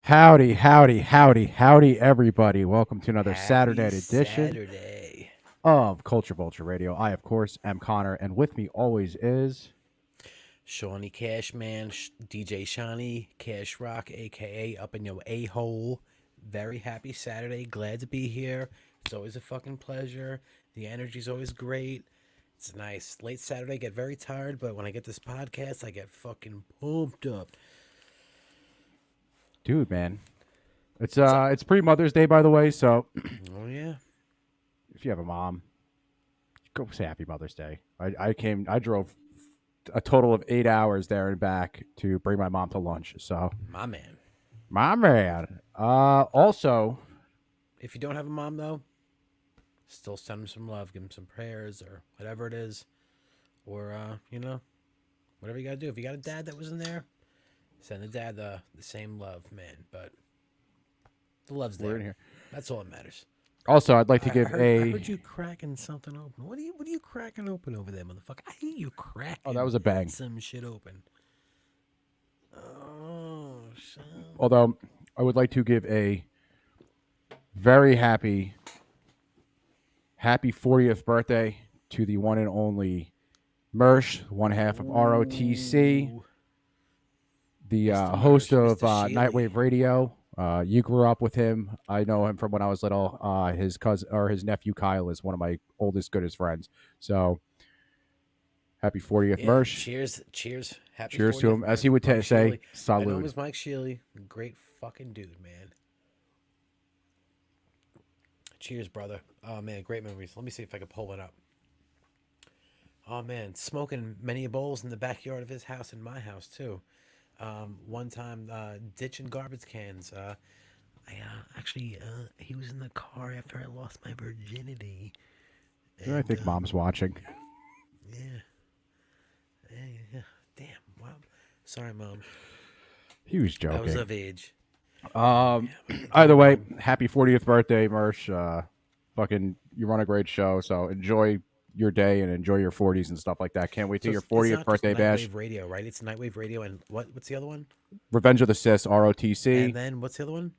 Howdy, howdy, howdy, howdy, everybody. Welcome to another Saturday Happy edition Saturday. of Culture Vulture Radio. I, of course, am Connor, and with me always is. Shawnee Cashman, DJ Shawnee, Cash Rock, aka Up in Your A-Hole. Very happy Saturday. Glad to be here. It's always a fucking pleasure. The energy's always great. It's nice. Late Saturday, get very tired, but when I get this podcast, I get fucking pumped up. Dude, man. It's What's up? it's pre-Mother's Day, by the way, so Oh, yeah. if you have a mom, go say Happy Mother's Day. I drove a total of 8 hours there and back to bring my mom to lunch. So, My man. my man. Also, If you don't have a mom, though, still send him some love. Give him some prayers or whatever it is. Or, whatever you got to do. If you got a dad that was in there, send the dad the same love, man. But the love's we're there. in here. That's all that matters. Also, I'd like to give I heard you cracking something open. What are you cracking open over there, motherfucker? I hear you cracking. Oh, that was a bang. Some shit open. Oh, shit. Although I would like to give a very happy 40th birthday to the one and only Mersh, one half of ROTC, Ooh. the Mr. host Mersh, of Mr. Sheely. Nightwave Radio. You grew up with him. I know him from when I was little. His cousin or his nephew Kyle is one of my oldest, goodest friends. So happy 40th, Yeah, Mersh. cheers. Happy Cheers to 40th, him. As he would Mike say, Sheely. I know him salud. as Mike Sheely. Great fucking dude, man. Cheers, brother. Oh, man, great memories. Let me see if I can pull it up. Oh, man, smoking many bowls in the backyard of his house and my house, too. One time, ditching garbage cans. He was in the car after I lost my virginity. I think Mom's watching. Yeah. Yeah. Damn. Wow. Sorry, Mom. He was I was joking. of age. Either way, happy 40th birthday, Mersh. Fucking, you run a great show, so enjoy your day and enjoy your 40s and stuff like that. Can't wait to your It's 40th not birthday just bash. Nightwave Radio, right? It's Nightwave Radio and what's the other one? Revenge of the Sis, ROTC. And then what's the other one?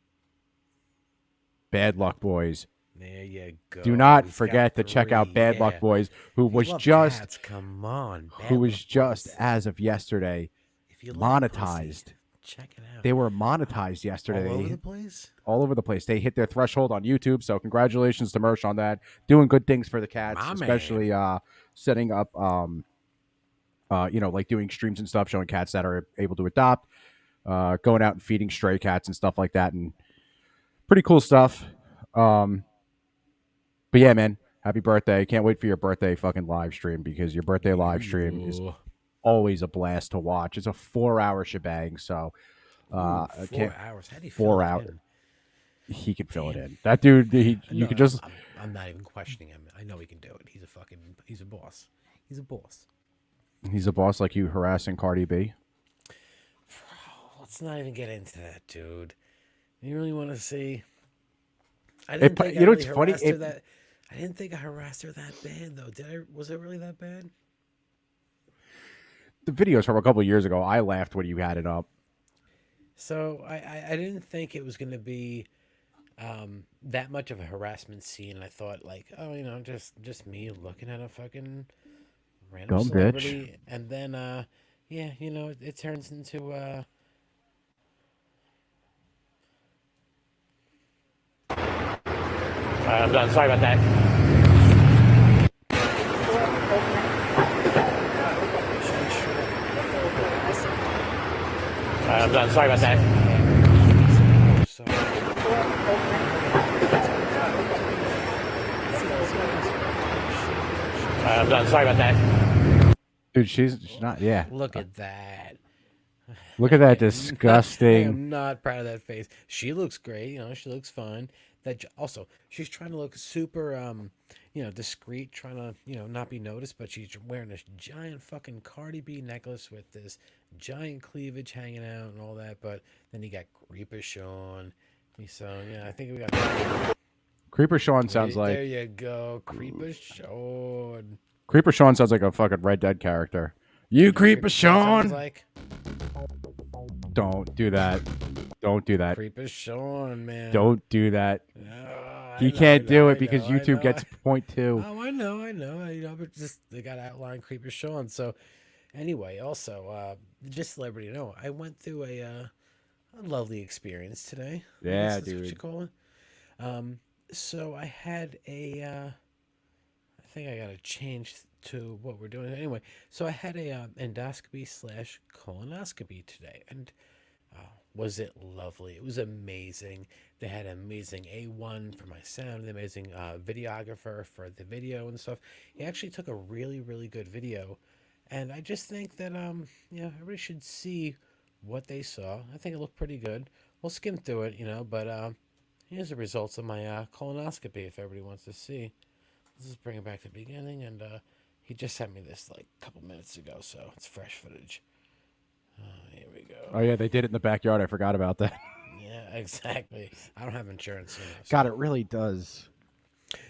Bad Luck Boys. There you go. Do not He's forget got to check out three, Bad yeah. Luck Boys, who If you was love just cats, come on. who Bad was Luck just Boys. as of yesterday If you love monetized. pussy, check it out. They were monetized yesterday. All over the place. All over the place. They hit their threshold on YouTube, so congratulations to Mersh on that. Doing good things for the cats, My especially setting up like doing streams and stuff, showing cats that are able to adopt, going out and feeding stray cats and stuff like that, and pretty cool stuff. But yeah, man, happy birthday. Can't wait for your birthday fucking live stream, because your birthday live stream is always a blast to watch. It's a 4-hour shebang, so 4 hours. How do you 4 fill it hours. in? He can fill it in. That dude, you could just. I'm not even questioning him. I know he can do it. He's a boss. He's a boss. He's a boss like you harassing Cardi B. Let's not even get into that, dude. You really want to see? I It- didn't think you I know, really it's funny, harassed her that. I didn't think I harassed her that bad, though. Did I? Was it really that bad? The videos from a couple of years ago, I laughed when you had it up. So I didn't think it was going to be that much of a harassment scene. I thought like, oh, just me looking at a fucking random Dumb celebrity, bitch. and then it turns into I'm done. Sorry about that. I'm done. Sorry about that. I'm done. Sorry about that. Dude, she's not. Yeah. Look at that. Look at that I am disgusting. not proud of that face. She looks great. She looks fine. Also, she's trying to look super, discreet, trying to, not be noticed, but she's wearing this giant fucking Cardi B necklace with this giant cleavage hanging out and all that. But then you got Creeper Sean. So, yeah, I think we got... Creeper Sean sounds like. There you go. Creeper Sean. Creeper Sean sounds like a fucking Red Dead character. You Creeper Sean Sean. sounds like... Don't do that. Don't do that. Creepers Sean, man. Don't do that. Oh, I He know, I can't know, do it I because know, I YouTube know. gets point two. Oh, I know, I know, I know. But just they got to outline Creeper Sean. So anyway, also, just to let everybody know, I went through a lovely experience today. I guess Yeah, that's what you dude. call it. Um, so I had I think I got to change to what we're doing anyway. So I had a endoscopy slash colonoscopy today, and oh, was it lovely? It was amazing. They had an amazing A1 for my sound, an amazing videographer for the video and stuff. He actually took a really, really good video, and I just think that everybody should see what they saw. I think it looked pretty good. We'll skim through it, but here's the results of my colonoscopy if everybody wants to see. Let's just bring it back to the beginning, and he just sent me this like a couple minutes ago, so it's fresh footage. Here we Oh go. yeah, they did it in the backyard. I forgot about that. Yeah, exactly. I don't have insurance, so God, it really does.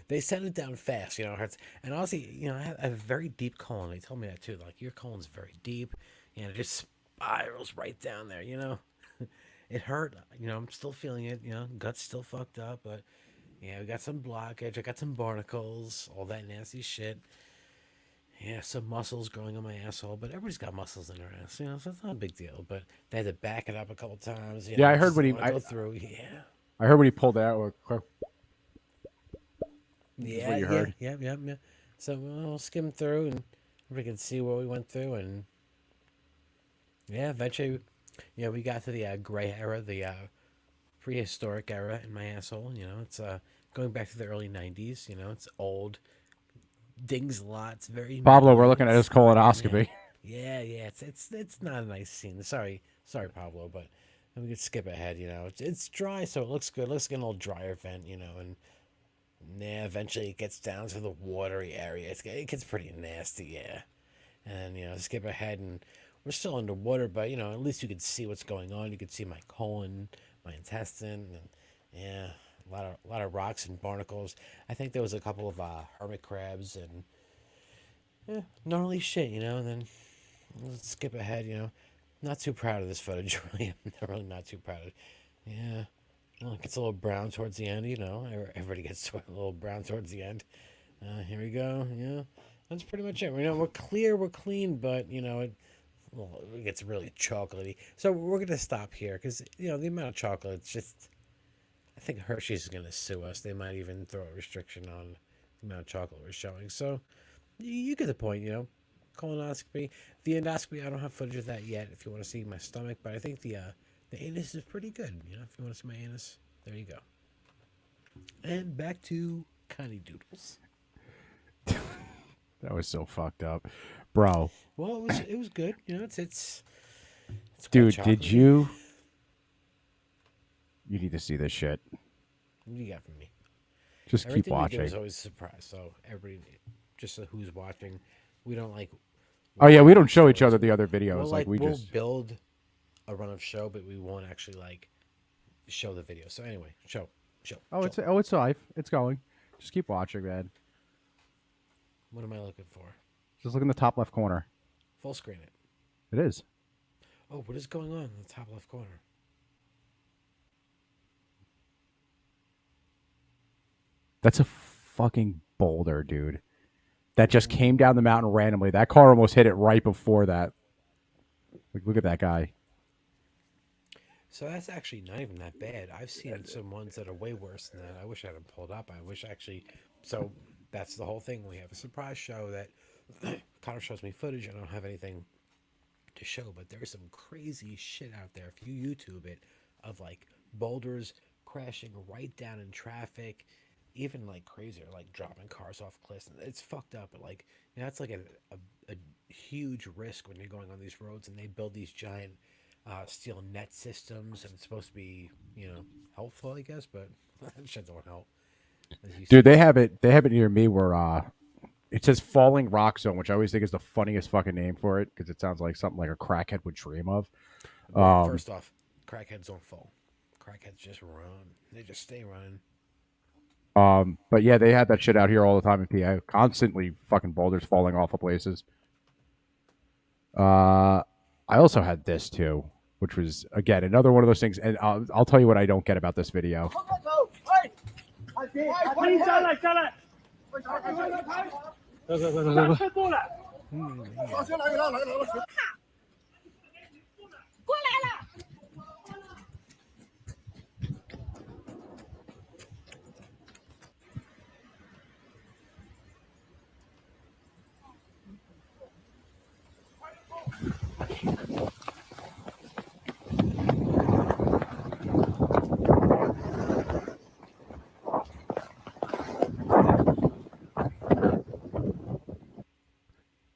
they send it down fast. It hurts. And honestly, I have a very deep colon. They told me that too. Like your colon's very deep, and it just spirals right down there. It hurt. I'm still feeling it. Gut's still fucked up, but yeah, we got some blockage. I got some barnacles, all that nasty shit. Yeah, some muscles growing on my asshole, but everybody's got muscles in their ass, so it's not a big deal. But they had to back it up a couple times, Yeah, I heard just when didn't he. want to go through. Yeah. I heard when he pulled that out. Is what Yeah, you yeah, heard. yeah, yeah, yeah. So we'll skim through and we can see what we went through, and yeah, eventually, we got to the gray era, the prehistoric era in my asshole. It's going back to the early '90s. It's old, dings a lot. It's very Pablo, we're meaty. looking at his It's yeah, colonoscopy. yeah. It's not a nice scene. Sorry, Pablo, but we could skip ahead. It's dry, so it looks good. It looks like an old dryer vent. And yeah, eventually it gets down to the watery area. It gets pretty nasty, yeah. And skip ahead, and we're still underwater, but at least you could see what's going on. You could see my colon, my intestine, and yeah, a lot of rocks and barnacles. I think there was a couple of hermit crabs and yeah, gnarly shit, And then let's skip ahead, Not too proud of this footage, really. I'm really not too proud of it. Yeah. Well, it gets a little brown towards the end, Everybody gets a little brown towards the end. Here we go. Yeah, that's pretty much it. We're clear, we're clean, but it gets really chocolatey. So we're gonna stop here because the amount of chocolate. It's just, I think Hershey's is gonna sue us. They might even throw a restriction on the amount of chocolate we're showing. So you get the point. Colonoscopy, the endoscopy. I don't have footage of that yet. If you want to see my stomach, but I think the anus is pretty good. If you want to see my anus, there you go. And back to Connie Doodles. That was so fucked up, bro. Well, it was good. It's quite Dude, did chocolatey. you? You need to see this shit. What do you got from me? Just keep Everything we do is watching. always a surprise. So everybody, just so who's watching, we don't like Oh yeah, run we of don't show each shows. other the other We'll videos. Like we we'll just. build a run of show, but we won't actually show the video. So anyway, Oh, show. it's live. It's going. Just keep watching, man. What am I looking for? Just look in the top left corner. Full screen it. It is. Oh, what is going on in the top left corner? That's a fucking boulder, dude. That just came Ooh. down the mountain randomly. That car almost hit it right before that. Like, look at that guy. So that's actually not even that bad. I've seen some ones that are way worse than that. I wish I had them pulled up. I wish actually. So that's the whole thing. We have a surprise show that Connor shows me footage. I don't have anything to show, but there's some crazy shit out there. If you YouTube it, of like boulders crashing right down in traffic, even like crazier, like dropping cars off cliffs. It's fucked up, but like it's like a huge risk when you're going on these roads, and they build these giant steel net systems, and it's supposed to be helpful, I guess, but that shit don't help, as you Dude, see. they have it near me where it says Falling Rock Zone, which I always think is the funniest fucking name for it because it sounds like something like a crackhead would dream of. Well, Um, first off, crackheads don't fall. Crackheads just run. They just stay running. but yeah, they had that shit out here all the time in PA. Constantly fucking boulders falling off of places. I also had this too, which was again another one of those things. And I'll tell you what I don't get about this video.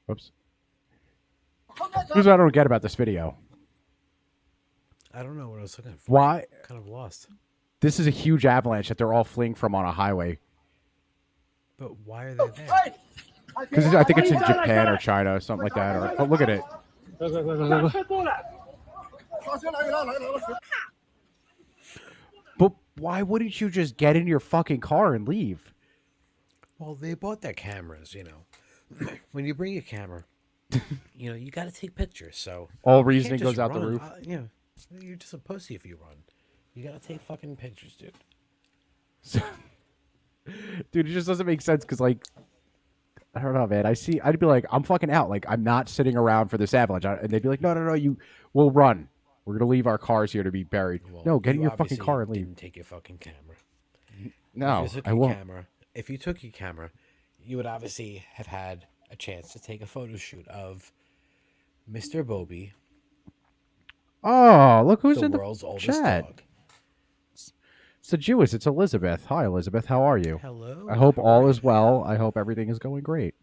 Oops. Here's what I don't get about this video. I don't know what I was looking for. Why? Kind of lost. This is a huge avalanche that they're all fleeing from on a highway. But why are they there? Because I think it's in Japan or China or something like that. Or, oh, look at it. But why wouldn't you just get in your fucking car and leave? Well, they bought their cameras, you know. When you bring your camera, you know, you got to take pictures. So All you can't reasoning just goes out the run. roof. You know, you're just a pussy if you run. You got to take fucking pictures, dude. Dude, it just doesn't make sense because, like, I don't know, man. I'd be like, I'm fucking out. Like, I'm not sitting around for this avalanche. And they'd be like, no, we'll run. We're going to leave our cars here to be buried. Well, No, get in you your fucking obviously car and leave. Didn't take your fucking camera. No, If you took I your won't. camera, if you took your camera, you would obviously have had a chance to take a photo shoot of Mr. Bobby, Oh, look who's the in the world's oldest chat. dog. It's the Jewess. It's Elizabeth. Hi, Elizabeth. How are you? Hello. I hope how all are is you? well. I hope everything is going great.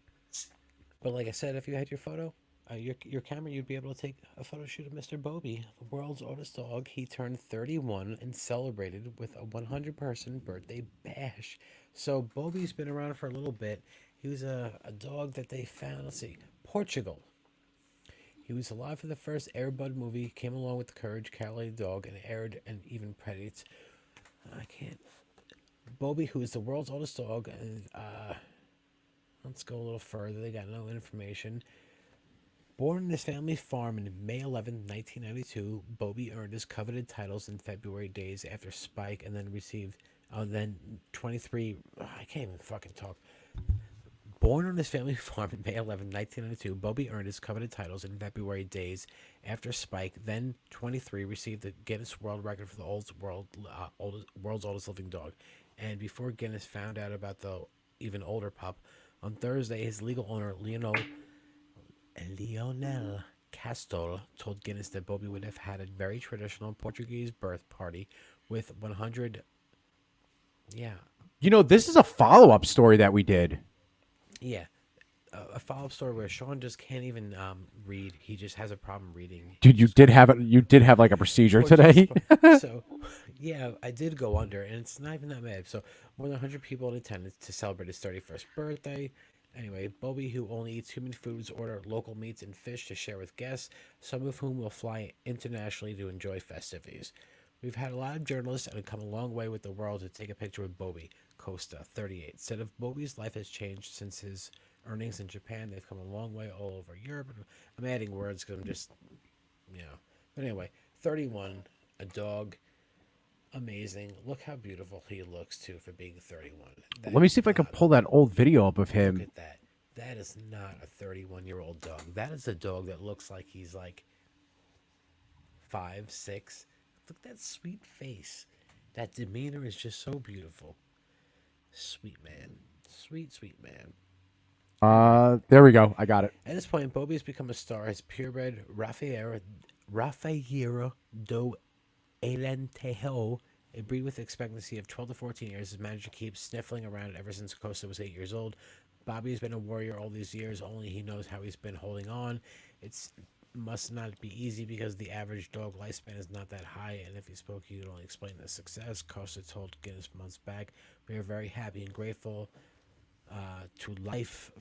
But like I said, if you had your photo, your camera, you'd be able to take a photo shoot of Mr. Bobby, the world's oldest dog. He turned 31 and celebrated with a 100-person birthday bash. So Bobby's been around for a little bit. He was a dog that they found, let's see, Portugal. He was alive for the first Air Bud movie, came along with the Courage Cowardly Dog, and aired and even Predates. I can't. Bobby, who is the world's oldest dog, and let's go a little further. They got no information. Born in his family's farm in May 11, 1992, Bobby earned his coveted titles in February days after Spike, and then received, then 23. I can't even fucking talk. Born on his family farm in May 11, 1992, Bobby earned his coveted titles in February days after Spike, then 23, received the Guinness World Record for the world's oldest living dog. And before Guinness found out about the even older pup, on Thursday, his legal owner, Lionel Castol, told Guinness that Bobby would have had a very traditional Portuguese birth party with 100. Yeah. You know, this is a follow-up story that we did. Yeah. A follow-up story where Sean just can't even read. He just has a problem reading. Dude, you did have like a procedure today. So, yeah, I did go under, and it's not even that bad. So, more than 100 people in attendance to celebrate his 31st birthday. Anyway, Bobby, who only eats human foods, order local meats and fish to share with guests, some of whom will fly internationally to enjoy festivities. We've had a lot of journalists and have come a long way with the world to take a picture with Bobby. Costa, 38, said of Bobby's life has changed since his earnings in Japan. They've come a long way all over Europe. I'm adding words because I'm just, you know. But anyway, 31, a dog, amazing. Look how beautiful he looks, too, for being 31. Let me see if I can pull that old video up of Look him. at that. That is not a 31-year-old dog. That is a dog that looks like he's like 5, 6. Look at that sweet face. That demeanor is just so beautiful. Sweet man. Sweet man. There we go. I got it. At this point, Bobby has become a star. His purebred Rafaela do Alentejo, a breed with expectancy of 12 to 14 years, has managed to keep sniffling around ever since Costa was 8 years old. Bobby has been a warrior all these years. Only he knows how he's been holding on. It's must not be easy because the average dog lifespan is not that high, and if he spoke, he would only explain the success. Costa told Guinness months back, "We are very happy and grateful to life."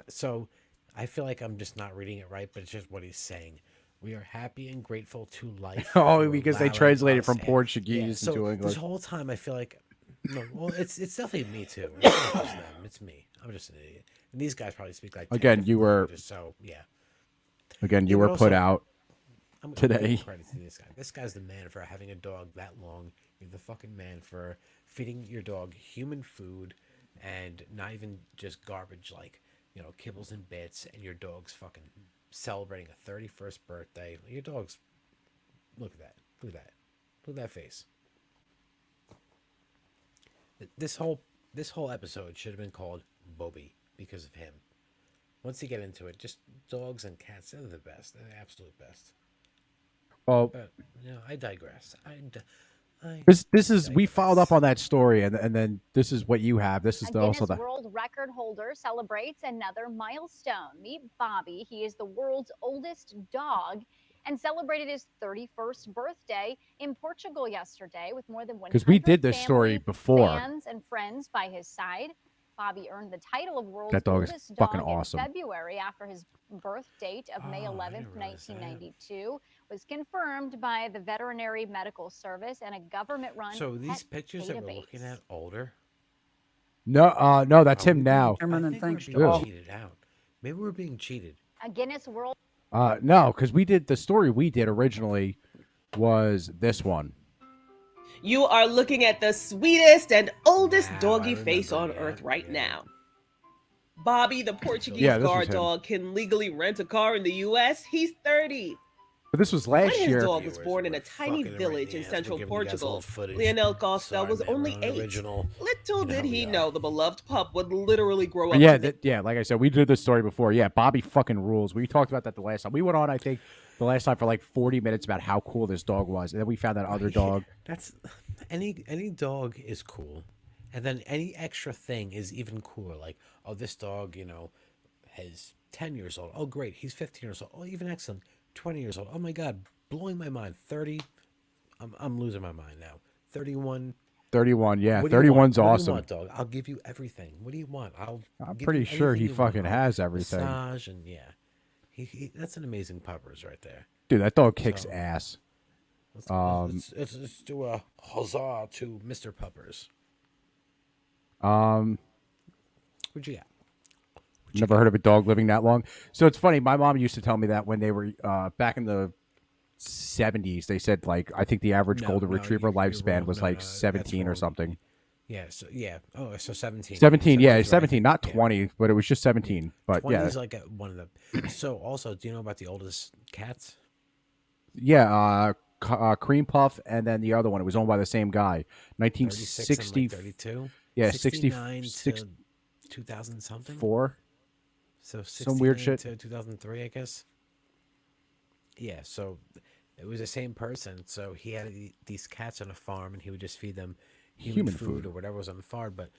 So I feel like I'm just not reading it right, but it's just what he's saying. We are happy and grateful to life. Oh, for because they allowing translated us from and- Portuguese so into this English. whole time I feel like no, well, it's definitely me too. It's not just them. It's me. I'm just an idiot. And these guys probably speak like 10 Again, different you were- languages, so yeah. Again, Yeah, you but were put also- out. I'm giving today. credit to this guy. This guy's the man for having a dog that long. You're the fucking man for feeding your dog human food and not even just garbage like, kibbles and bits, and your dog's fucking celebrating a 31st birthday. Your dog's look at that. Look at that. Look at that face. This whole episode should have been called Bobby because of him. Once you get into it, just dogs and cats, they're the best. They're the absolute best. Well, But I digress. I this is we followed up digress. on that story, and then this is what you have. This is A also Guinness the World Record holder celebrates another milestone. Meet Bobby. He is the world's oldest dog and celebrated his 31st birthday in Portugal yesterday with more than because we 100 did this story family, before. fans, and friends by his side. Bobby earned the title of world's That dog is oldest fucking dog awesome. in February after his birth date of May Oh, I 11th, didn't realize that. 1992 was confirmed by the Veterinary Medical Service and a government-run So these pet pictures that we're looking database. at older. No, that's Are him we being? now. I Permanent think we're thanks to being all. cheated out. Maybe we're being cheated. A Guinness World No, because we did the story we did originally was this one. You are looking at the sweetest and oldest Wow, I doggy face remember, on yeah, earth right yeah. now. Bobby, the Portuguese Yeah, this was guard him. dog, can legally rent a car in the US. He's 30. But this was When last his year. dog was Viewers, born in we're a tiny fucking village right in ass. central We're giving you guys Portugal, old footage. Lionel Costa Sorry, was man, only we're on 8. original. Little You know did how he we know are. the beloved pup would literally grow up Yeah, to be like I said, we did this story before. Yeah, Bobby fucking rules. We talked about that the last time. We went on, I think, the last time for like 40 minutes about how cool this dog was, and then we found that other dog. That's any dog is cool, and then any extra thing is even cooler. Like, oh, this dog, is 10 years old. Oh, great, he's 15 years old. Oh, even excellent, 20 years old. Oh my god, blowing my mind. 30, I'm losing my mind now. 31. 31, yeah, What do you 31's want? What do you awesome. want, dog? I'll give you everything. What do you want? I'm give pretty you sure anything he you want. fucking I'll has everything. Massage and yeah, that's an amazing puppers right there. Dude, that dog kicks So- ass. Let's do a huzzah to Mr. Puppers. Um, What'd you got? Never heard of a dog living that long. So it's funny. My mom used to tell me that when they were back in the 70s, they said like I think the average golden retriever you're lifespan wrong. was No, like that's 17 or wrong. something. Yeah, so yeah. Oh, so 17. 17, yeah, 17's right. 17, not Yeah. 20, but it was just 17. But 20 yeah, is like one of the. So also, do you know about the oldest cats? yeah, Cream Puff, and then the other one. It was owned by the same guy. 36 and 1960. like 32. Yeah, 69 60, to 2000 something. 4. So some weird 69 shit. to 2003, I guess. Yeah, so it was the same person. So he had these cats on a farm, and he would just feed them human food or whatever was on the farm. But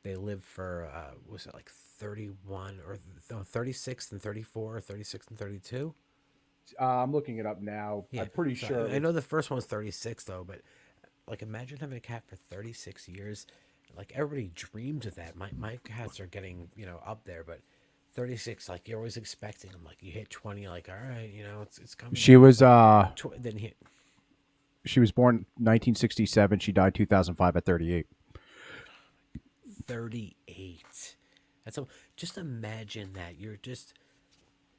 they lived for was it like 31 or no, 36 and 34 or 36 and 32? I'm looking it up now. Yeah, I'm pretty so sure. I know the first one was 36 though, but like imagine having a cat for 36 years. Like everybody dreams of that. My cats are getting, up there, but 36, like you're always expecting them. Like you hit 20, like all right, it's coming. She was Then hit she was born 1967. She died 2005 at 38. 38. Just imagine that you're just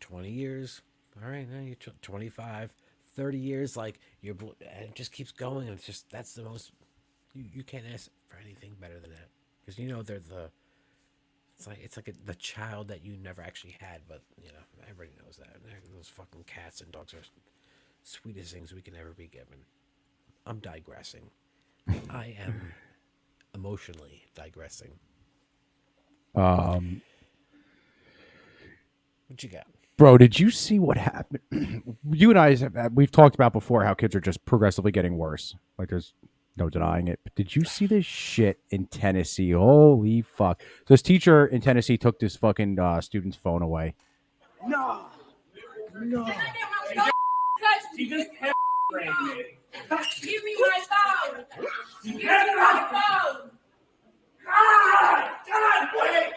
20 years. All right, now you're 25, 30 years. Like and it just keeps going, and that's the most. You can't ask for anything better than that because they're the. It's like the child that you never actually had, but everybody knows that. Those fucking cats and dogs are sweetest things we can ever be given. I'm digressing. I am emotionally digressing. What you got? Bro, did you see what happened? You and I we've talked about before how kids are just progressively getting worse. Like there's no denying it. But did you see this shit in Tennessee? Holy fuck! This teacher in Tennessee took this fucking student's phone away. No. She just kept me. Give me my phone. Give me my phone. God, wait.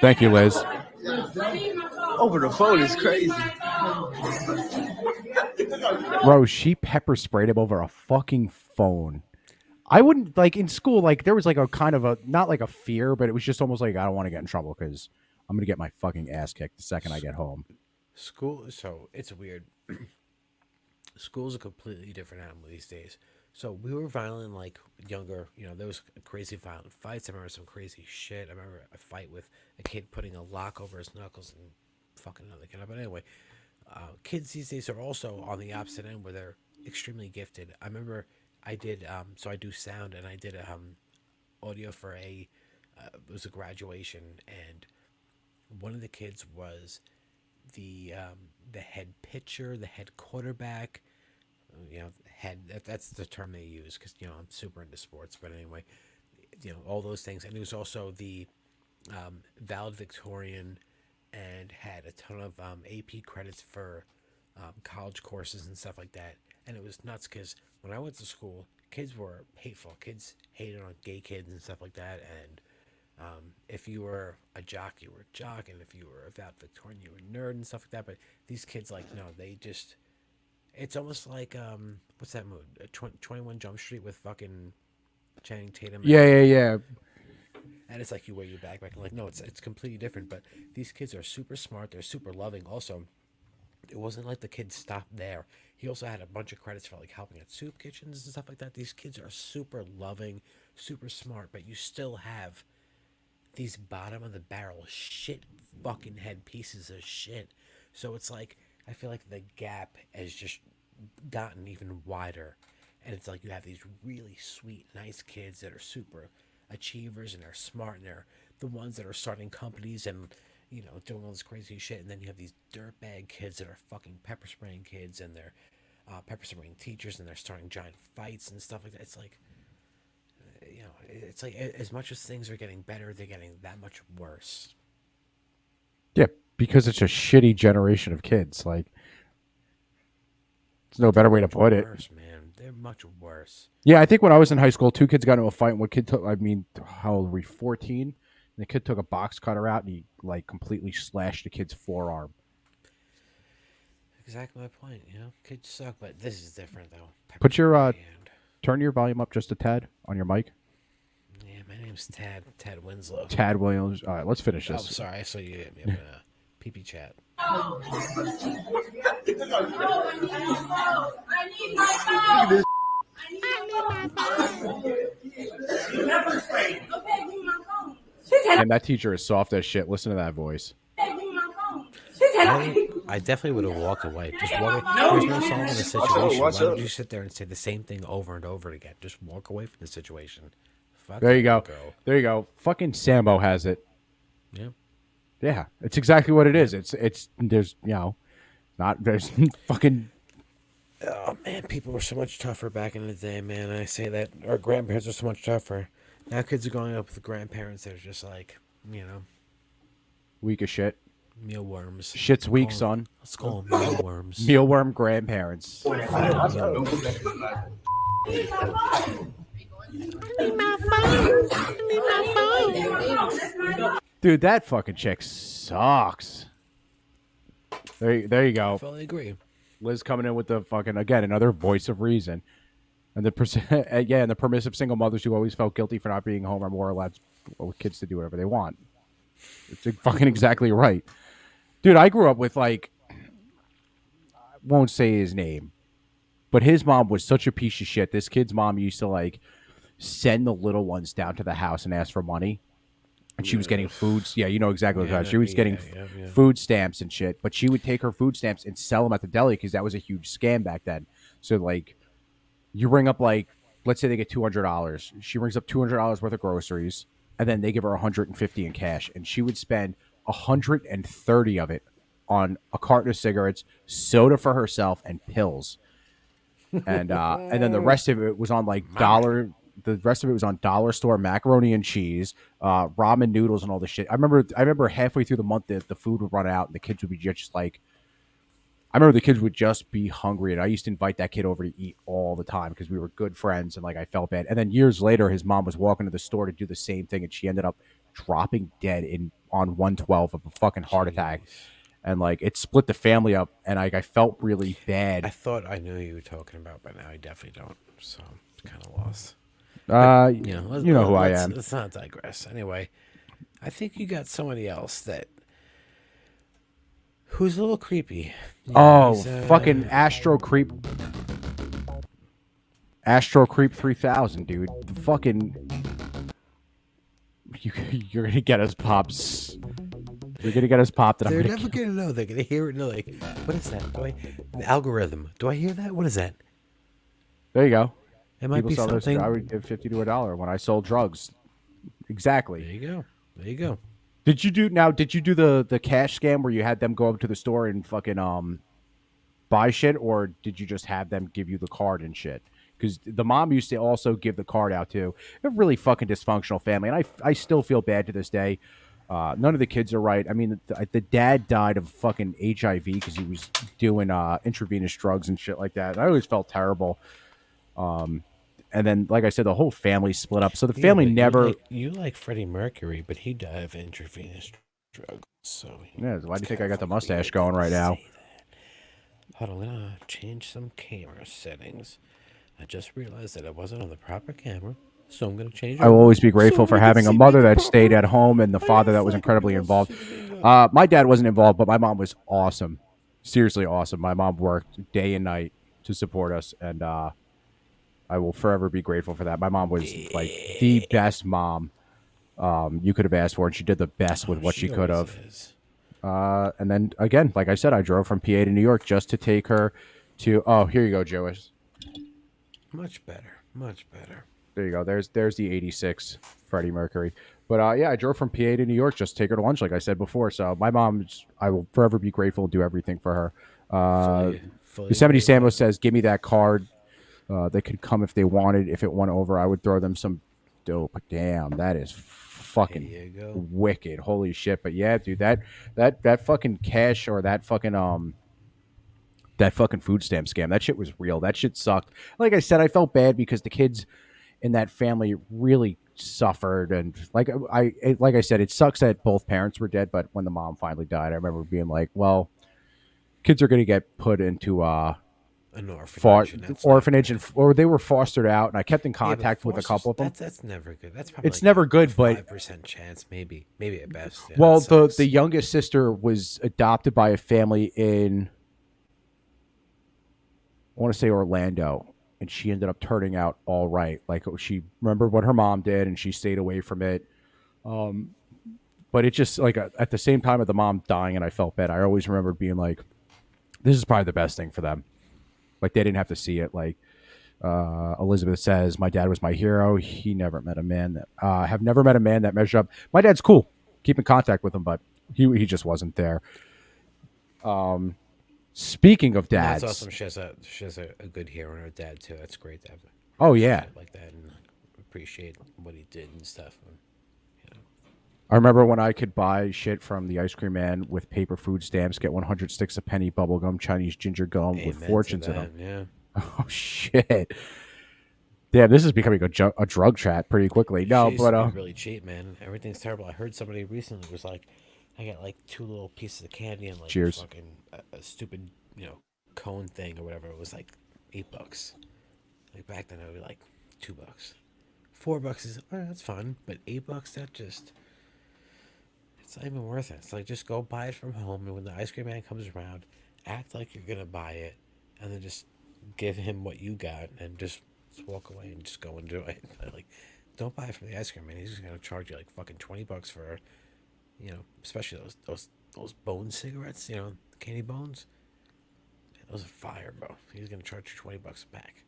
Thank you, Liz. Over the phone is crazy. Bro, she pepper sprayed him over a fucking phone. I wouldn't like in school. Like there was like a kind of a not like a fear, but it was just almost like I don't want to get in trouble because I'm gonna get my fucking ass kicked the second I get home. School, so it's weird. School's a completely different animal these days. So we were violent like younger. There was crazy violent fights. I remember some crazy shit. I remember a fight with a kid putting a lock over his knuckles and fucking another kid. But anyway, kids these days are also on the opposite end where they're extremely gifted. I remember I did so I do sound and I did audio for it was a graduation, and one of the kids was the head pitcher, the head quarterback. Head. That's the term they use because I'm super into sports. But anyway, all those things, and he was also the valedictorian, and had a ton of AP credits for college courses and stuff like that. And it was nuts because when I went to school, kids were hateful. Kids hated on gay kids and stuff like that. And if you were a jock, you were a jock, and if you were a valedictorian, you were a nerd and stuff like that. But these kids, like, no, they just. It's almost like what's that movie? 21 Jump Street with fucking Channing Tatum. Yeah. And it's like you wear your backpack. Like, no, it's completely different. But these kids are super smart. They're super loving. Also, it wasn't like the kid stopped there. He also had a bunch of credits for like helping at soup kitchens and stuff like that. These kids are super loving, super smart. But you still have these bottom of the barrel shit fucking head pieces of shit. So it's like I feel like the gap has just gotten even wider. And it's like you have these really sweet, nice kids that are super achievers and they're smart and they're the ones that are starting companies and, doing all this crazy shit. And then you have these dirtbag kids that are fucking pepper spraying kids and they're pepper spraying teachers and they're starting giant fights and stuff like that. It's like, it's like as much as things are getting better, they're getting that much worse. Yeah, because it's a shitty generation of kids. Like, there's no better way to put it. Worse, man. They're much worse. Yeah, I think when I was in high school, two kids got into a fight. And one kid took, how old were we? 14. And the kid took a box cutter out and he like completely slashed the kid's forearm. Exactly my point. Kids suck, but this is different though. Put your turn your volume up just a tad on your mic. Yeah, my name's Tad Winslow. Tad Williams. All right, let's finish this. Oh, sorry. I saw you hit me up in a pee-pee chat. And that teacher is soft as shit. Listen to that voice. I definitely would have walked away. Just walk away. There's no solving the situation. Why would you sit there and say the same thing over and over again? Just walk away from the situation. Fuck there you go. Girl. There you go. Fucking Sambo has it. Yeah. Yeah, it's exactly what it is. It's there's not there's fucking. Oh man, people were so much tougher back in the day, man. I say that our grandparents are so much tougher. Now kids are growing up with grandparents that are just like, weak as shit. Mealworms. Shit's weak, son. Let's call them mealworms. Mealworm grandparents. Dude, that fucking chick sucks. There you go. I fully agree. Liz coming in with the fucking, again, another voice of reason. And the permissive single mothers who always felt guilty for not being home are more allowed with kids to do whatever they want. It's fucking exactly right. Dude, I grew up with I won't say his name, but his mom was such a piece of shit. This kid's mom used to send the little ones down to the house and ask for money. And she was getting foods. Yeah, you know exactly what she was getting food stamps and shit. But she would take her food stamps and sell them at the deli because that was a huge scam back then. So you ring up let's say they get $200. She rings up $200 worth of groceries, and then they give her $150 in cash, and she would spend $130 of it on a carton of cigarettes, soda for herself, and pills. And then the rest of it was on dollar. The rest of it was on dollar store macaroni and cheese, ramen noodles, and all this shit. I remember halfway through the month that the food would run out, and the kids would be just I remember the kids would just be hungry, and I used to invite that kid over to eat all the time because we were good friends, and I felt bad. And then years later, his mom was walking to the store to do the same thing, and she ended up dropping dead on 112 of a fucking heart attack. And it split the family up, and I felt really bad. I thought I knew who you were talking about, but now I definitely don't. So I'm kind of lost. You know who I am. Let's not digress. Anyway, I think you got somebody else that Who's a little creepy. Yeah, Oh, he's, fucking Astro Creep 3000, dude. Fucking, you're gonna get us pops. You're gonna get us popped, and I'm They're gonna. never gonna know. They're gonna hear it and they're like, what is that? The algorithm. Do I hear that? What is that? There you go. It might People be sell this. something. I would give 50 to $1 when I sold drugs. Exactly. There you go. There you go. Did you do the cash scam where you had them go up to the store and fucking buy shit, or did you just have them give you the card and shit? Because the mom used to also give the card out too. A really fucking dysfunctional family, and I still feel bad to this day. None of the kids are right. I mean, the dad died of fucking HIV because he was doing intravenous drugs and shit like that. And I always felt terrible. And then, like I said, the whole family split up. So the family but never. You like Freddie Mercury, but he died of intravenous drugs. So Yeah, why do you think kind I of got the like mustache weird going to right now? say that. Hold on, I'm gonna change some camera settings. I just realized that I wasn't on the proper camera, so I'm gonna change it. I will always be grateful so for we can having a see mother me that proper. stayed at home and the I father am that was fucking incredibly all involved. sitting up. My dad wasn't involved, but my mom was awesome. Seriously awesome. My mom worked day and night to support us, and I will forever be grateful for that. My mom was like the best mom you could have asked for, and she did the best with what she could always have. is. And then again, like I said, I drove from PA to New York just to take her to. Oh, here you go, Joey. Much better. Much better. There you go. There's the '86 Freddie Mercury. But yeah, I drove from PA to New York just to take her to lunch, like I said before. So my mom, I will forever be grateful and do everything for her. Fully Yosemite agree with Samo that. says, "Give me that card. They could come if they wanted. If it went over, I would throw them some dope." Damn, that is There fucking you go. wicked. Holy shit! But yeah, dude, that fucking cash or that fucking food stamp scam, that shit was real. That shit sucked. Like I said, I felt bad because the kids in that family really suffered, and like I said, it sucks that both parents were dead. But when the mom finally died, I remember being like, well, kids are going to get put into An orphanage. And that's not orphanage, good. or they were fostered out, and I kept in Yeah, but contact with a couple of them. That's never good. That's probably It's never good, but 5% chance, maybe at best. Yeah, well, that the sucks. youngest sister was adopted by a family in, I want to say, Orlando, and she ended up turning out all right. Like, she remembered what her mom did, and she stayed away from it. But it just, like, at the same time of the mom dying, and I felt bad. I always remember being like, this is probably the best thing for them. Like, they didn't have to see it. Like, Elizabeth says, my dad was my hero. He never met a man that have never met a man that measured up. My dad's cool. Keep in contact with him, but he just wasn't there. Speaking of dads, That's awesome. She has a good hero in her dad too. That's great to have. Oh, yeah. like that and appreciate what he did and stuff. I remember when I could buy shit from the ice cream man with paper food stamps, get 100 sticks of penny bubble gum, Chinese ginger gum with Amen to fortunes in that, them. Yeah. Oh shit! Damn, this is becoming a drug chat pretty quickly. No, She used but to be really cheap, man. Everything's terrible. I heard somebody recently was like, I got like 2 little pieces of candy and like Cheers. fucking a stupid cone thing or whatever. It was like $8. Like back then, it would be like $2. $4 is that's fun, but $8 that just. It's not even worth it. It's like just go buy it from home, and when the ice cream man comes around, act like you're gonna buy it, and then just give him what you got, and just walk away and just go enjoy it. Like, don't buy it from the ice cream man. He's just gonna charge you like fucking $20 for, especially those bone cigarettes. Candy bones. Those are fire, bro. He's gonna charge you $20 a pack.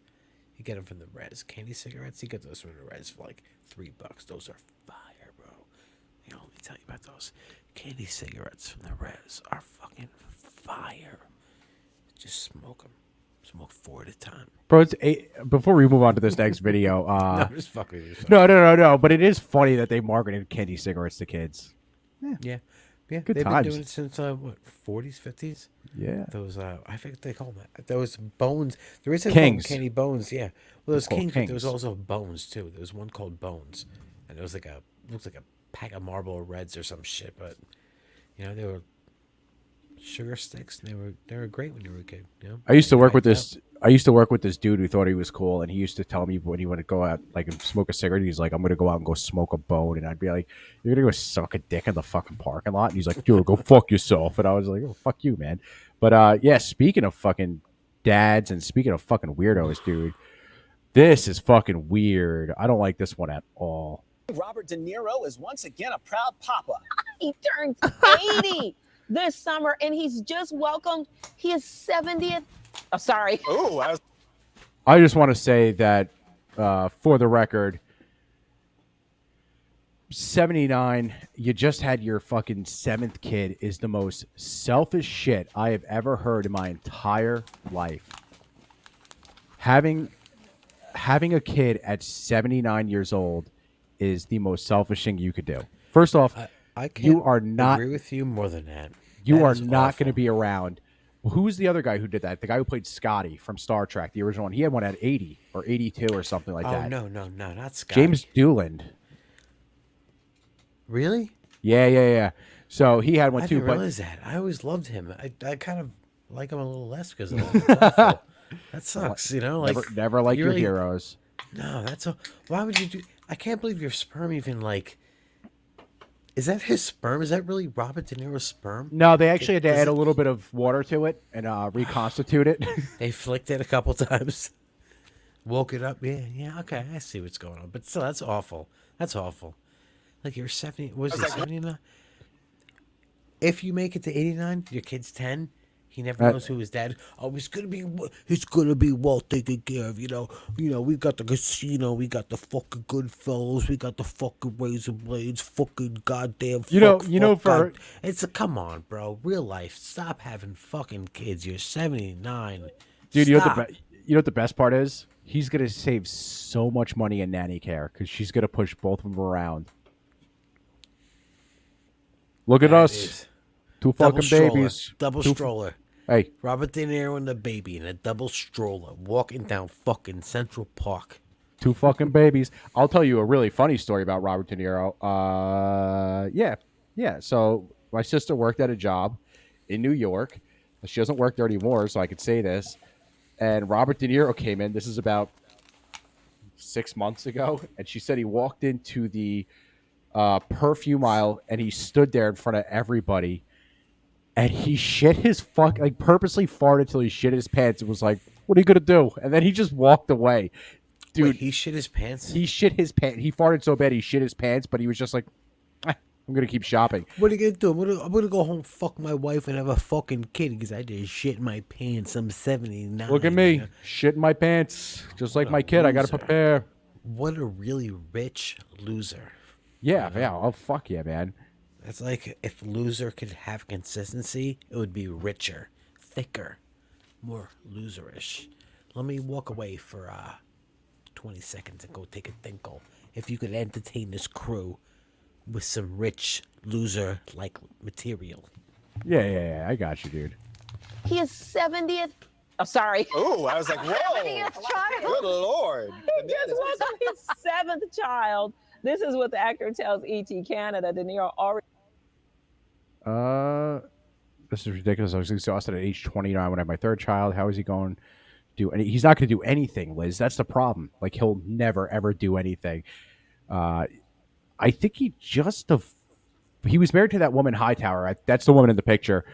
You get them from the Res candy cigarettes. You get those from the Res for like $3. Those are fire, bro. Let me tell you about those candy cigarettes from the Res are fucking fire. Just smoke them. Smoke 4 at a time. bro, before we move on to this next video, No, I'm just fucking with you. no. But it is funny that they marketed candy cigarettes to kids. Yeah. Good They've times. been doing it since what, 40s, 50s. Yeah. Those I think they call them that. Those bones. There is a Kings. candy bones. Yeah. Well, those Called kings, but there was Kings. also bones too. There was one called Bones, and it was looks like a pack of Marlboro Reds or some shit. But they were sugar sticks. They were great when you were a kid. You know? I used to work with Hyped this. I used to work with this dude who thought he was cool, and he used to tell me when he would go out, like, and smoke a cigarette. He's like, "I'm gonna go out and go smoke a bone," and I'd be like, "You're gonna go suck a dick in the fucking parking lot?" And he's like, "Dude, go fuck yourself." And I was like, "Oh, fuck you, man." But yeah, speaking of fucking dads and speaking of fucking weirdos, dude, this is fucking weird. I don't like this one at all. Robert De Niro is once again a proud papa. He turns 80 this summer, and he's just welcomed his 70th. Oh, sorry. Oh, I just want to say that, for the record, 79, you just had your fucking 7th kid is the most selfish shit I have ever heard in my entire life. Having a kid at 79 years old is the most selfish thing you could do. First off, I can't you are not agree with you more than that. you That are is not awful. going to be around. Who's the other guy who did that? The guy who played Scotty from Star Trek, the original one. He had one at 80 or 82 or something like Oh that. no, not Scott. James Dooland. Really? Yeah. So he had one I too. didn't But realize that. I always loved him. I kind of like him a little less because of that. It's awful. That sucks, you know. Like never like you your really- heroes. No, that's a. Why would you do? I can't believe your sperm even like. Is that his sperm? Is that really Robert De Niro's sperm? No, they actually had to Does add a it- little bit of water to it and reconstitute it. They flicked it a couple times. Woke it up. Yeah. Okay, I see what's going on. But still, that's awful. That's awful. Like you're 70. Was it 79? If you make it to 89, your kid's 10. He never knows who his dad. Oh, it's gonna be well taken care of. You know. We got the casino. We got the fucking Goodfellas. We got the fucking Razor Blades. Fucking goddamn. It's a come on, bro. Real life. Stop having fucking kids. You're 79. Dude, you know Stop. what the best part is? He's gonna save so much money in nanny care because she's gonna push both of them around. Look at That us, is- two Double fucking stroller. babies. Double Two- stroller. Hey, Robert De Niro and the baby in a double stroller walking down fucking Central Park. two fucking babies. I'll tell you a really funny story about Robert De Niro. Yeah. So my sister worked at a job in New York. She doesn't work there anymore, so I could say this. And Robert De Niro came in. This is about 6 months ago, and she said he walked into the perfume aisle and he stood there in front of everybody, and he shit his purposely farted till he shit his pants. It was like, what are you gonna do? And then he just walked away. Dude, Wait, he shit his pants? he shit his pants. He farted so bad he shit his pants, but he was just like, I'm gonna keep shopping. What are you gonna do? I'm gonna go home, fuck my wife, and have a fucking kid because I just shit in my pants. I'm 79. Look at me, man. shit in my pants, just like What a my kid. I gotta loser. prepare. What a really rich loser. Yeah. Oh fuck yeah, man. That's like if loser could have consistency, it would be richer, thicker, more loserish. Let me walk away for 20 seconds and go take a tinkle. If you could entertain this crew with some rich loser like material. Yeah. I got you, dude. His 70th. Oh, sorry. Oh, I was like, whoa. Good Lord. He just welcomed his 7th child. This is what the actor tells ET Canada. De Niro already. This is ridiculous. I was exhausted at age 29 when I had my 3rd child. How is he going to do any? He's not going to do anything, Liz. That's the problem. Like, he'll never, ever do anything. I think he he was married to that woman Hightower. That's the woman in the picture.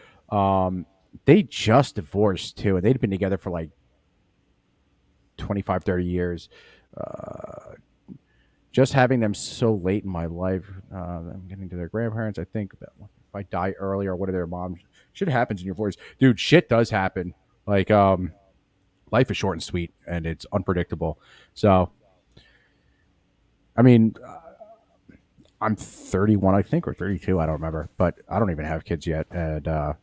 They just divorced, too, and they'd been together for like 25, 30 years. Just having them so late in my life, I'm getting to their grandparents. I think that if I die early or one of their moms, shit happens in your 40s. Dude, shit does happen. Like, life is short and sweet, and it's unpredictable. So, I mean, I'm 31, I think, or 32. I don't remember, but I don't even have kids yet. And I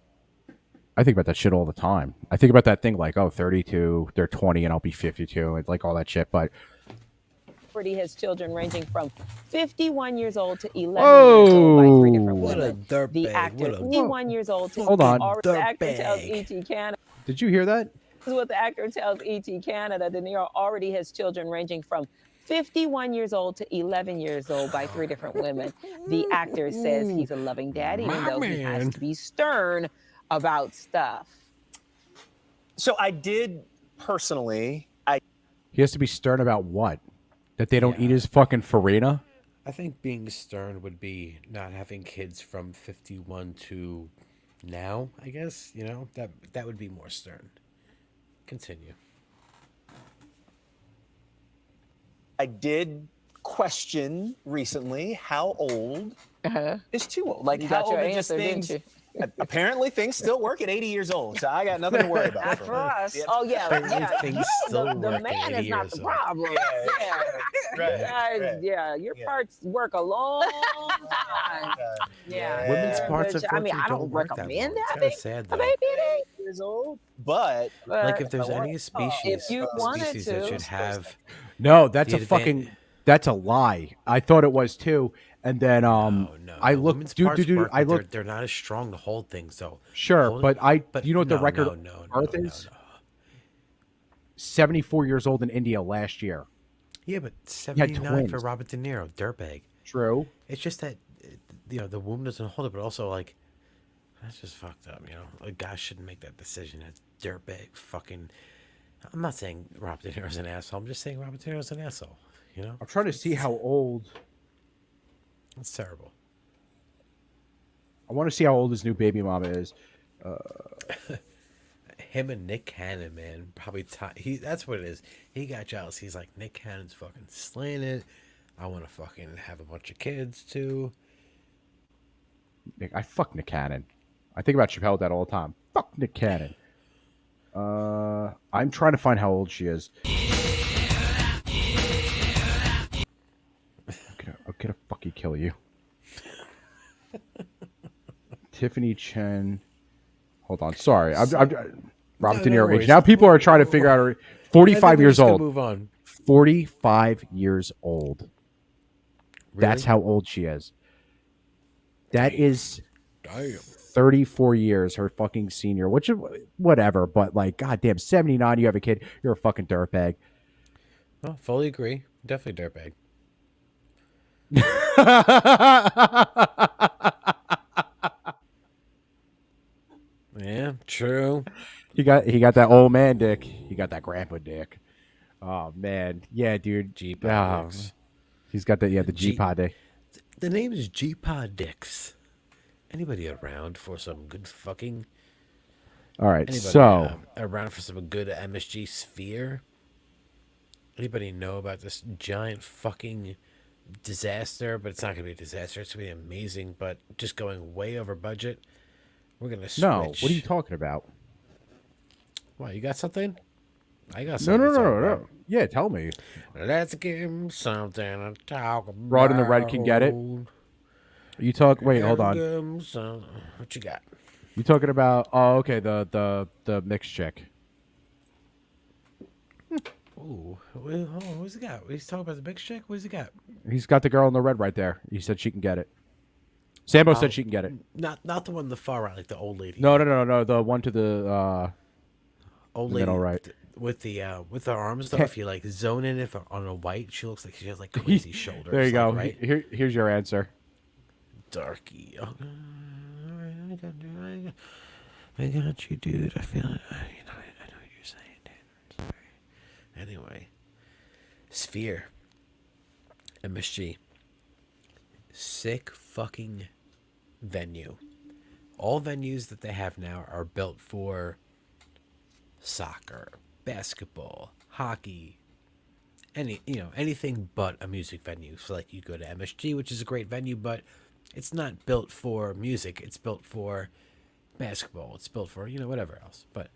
think about that shit all the time. I think about that thing like, 32, they're 20, and I'll be 52, and like all that shit. But has children ranging from 51 years old to 11 years old by 3 different What a women. dirtbag. The actor, What a 51 years old to Hold on. already, the actor tells Dirtbag. ET Canada. did you hear that? This is what the actor tells ET Canada. De Niro already has children ranging from 51 years old to 11 years old by 3 different women. The actor says he's a loving dad, even My though he has man. to be stern about stuff. So I did personally. He has to be stern about what? That they don't Yeah. eat his fucking farina? I think being stern would be not having kids from 51 to now, I guess. You know, that would be more stern. Continue. I did question recently how old is too old. Like You how got your old are just answer, things. didn't Apparently, things still work at 80 years old, so I got nothing to worry about. Not from for that. us. Yeah. Oh yeah, yeah. Things You, still the work at man 80 is not years the old. problem. Yeah. Right, Guys, right. yeah, your Yeah. parts work a long time. Yeah. Women's Yeah. parts, Which, I mean, unfortunately, I don't don't work that recommend long. It's kind having of sad, a though. baby at 8 Years old, but Like, but if there's any if species, you wanted species that to, should have No, that's the a fucking that's a lie. I thought it was too. And then no, I no. looked Women's dude, parts work, I but looked they're not as strong to hold things. So sure, holding, but you know what the no, record no, of no, birth no, is? no. 74 years old in India last year. Yeah, but He had 79 for twins. Robert De Niro, dirtbag. True. It's just that the womb doesn't hold it, but also like that's just fucked up. You know, a guy shouldn't make that decision. That's dirtbag. Fucking. I'm not saying Robert De Niro's an asshole. I'm just saying Robert De Niro's an asshole. You know, I'm trying to see how old. it's terrible. I want to see how old his new baby mama is. Him and Nick Cannon, man, probably that's what it is. He got jealous. He's like, Nick Cannon's fucking slaying it. I want to fucking have a bunch of kids too. I fuck Nick Cannon. I think about Chappelle that all the time. Fuck Nick Cannon. I'm trying to find how old she is. I'm gonna fucking kill you. Tiffany Chen. Hold on. Sorry. Robert De no Niro age. worries. Now people are trying to figure out. I think 45 we're years just gonna old. Move on. 45 years old. Really? That's how old she is. That is Damn. 34 years, her fucking senior, which is whatever, but like, goddamn, 79, you have a kid, you're a fucking dirtbag. Oh, fully agree. Definitely dirtbag. Yeah, true. He got that old man dick. He got that grandpa dick. Oh man, yeah, dude. G-Pod dicks. He's got the G-Pod dick. The name is G-Pod Dicks. Anybody around for some good fucking? All right, Anybody so around for some good MSG sphere? Anybody know about this giant fucking disaster? But it's not gonna be a disaster. It's gonna be amazing, but just going way over budget. We're gonna switch. no, what are you talking about? Why, you got something? I got No, something. no, to talk no, about. no. Yeah, tell me. Let's give him something to talk about. Broad in the red can get it. You talk. Wait, hold on. What you got? You talking about? Oh, okay. The mixed chick. Ooh, what's he got? He's talking about the big chick. What's he got? He's got the girl in the red right there. He said she can get it. Sambo said she can get it. Not the one in the far right, like the old lady. No. The one to the Old the lady, middle right. with her arms though. If you like zone in, if on a white, she looks like she has like crazy shoulders. There you go. Right? Here's your answer. Darky. Oh, I got you, dude. I feel it. I know what you're saying, dude. Sorry. Anyway, Sphere, MSG, sick fucking venue. All venues that they have now are built for soccer, basketball, hockey, anything but a music venue. So like you go to MSG, which is a great venue, but it's not built for music. It's built for basketball. It's built for whatever else. But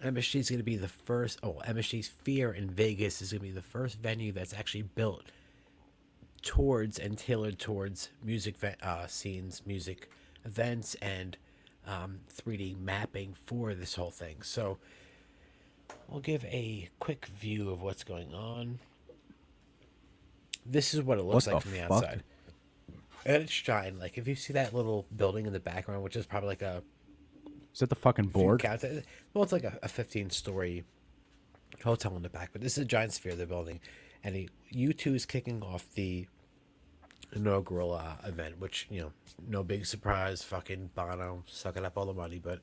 MSG is going to be the first. MSG Sphere in Vegas is going to be the first venue that's actually built towards and tailored towards music scenes, music events, and 3D mapping for this whole thing. So we'll give a quick view of what's going on. This is what it looks What like the from the fuck? outside. And it's giant. Like if you see that little building in the background, which is probably like a Is that the fucking board? well, it's like a 15-story hotel in the back, but this is a giant sphere they're building, and U2 is kicking off the inaugural event, which, no big surprise. Fucking Bono sucking up all the money, but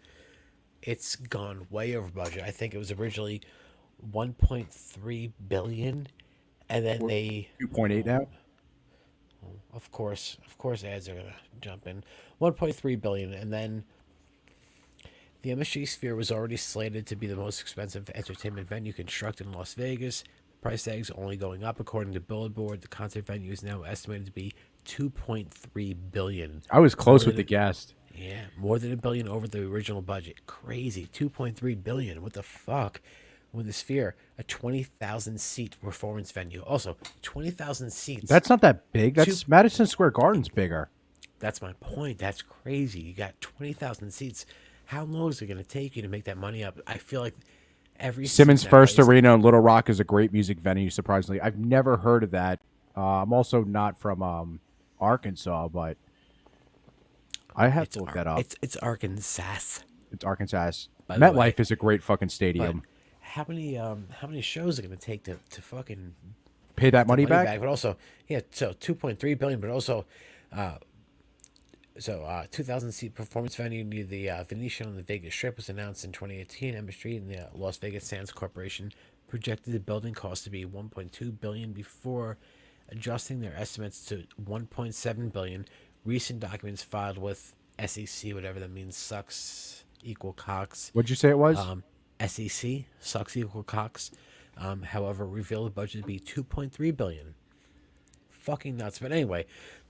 it's gone way over budget. I think it was originally 1.3 billion, and then they 2.8 now. of course ads are gonna jump in. 1.3 billion, and then the MSG Sphere was already slated to be the most expensive entertainment venue constructed in Las Vegas. Price tags only going up. According to Billboard, the concert venue is now estimated to be 2.3 billion. I was close More with than the guest. Yeah, more than $1 billion over the original budget. Crazy. 2.3 billion. What the fuck? With the Sphere, a 20,000 seat performance venue. Also, 20,000 seats. That's not that big. That's Madison Square Garden's bigger. That's my point. That's crazy. You got 20,000 seats. How long is it going to take you to make that money up? I feel like every Simmons seat First nowadays- Arena in Little Rock is a great music venue. Surprisingly, I've never heard of that. I'm also not from Arkansas, but I have to look that up. It's Arkansas. It's Arkansas. By the way. MetLife is a great fucking stadium. How many shows are going to take to fucking Pay that the money back? But also, so 2.3 billion, but also, 2,000 seat performance venue near the Venetian on the Vegas Strip was announced in 2018. Street and the Las Vegas Sands Corporation projected the building cost to be 1.2 billion before adjusting their estimates to 1.7 billion. Recent documents filed with SEC, whatever that means, sucks equal Cox. What'd you say it was? SEC, sucks equal Cox. However, revealed the budget to be 2.3 billion. Fucking nuts. But anyway,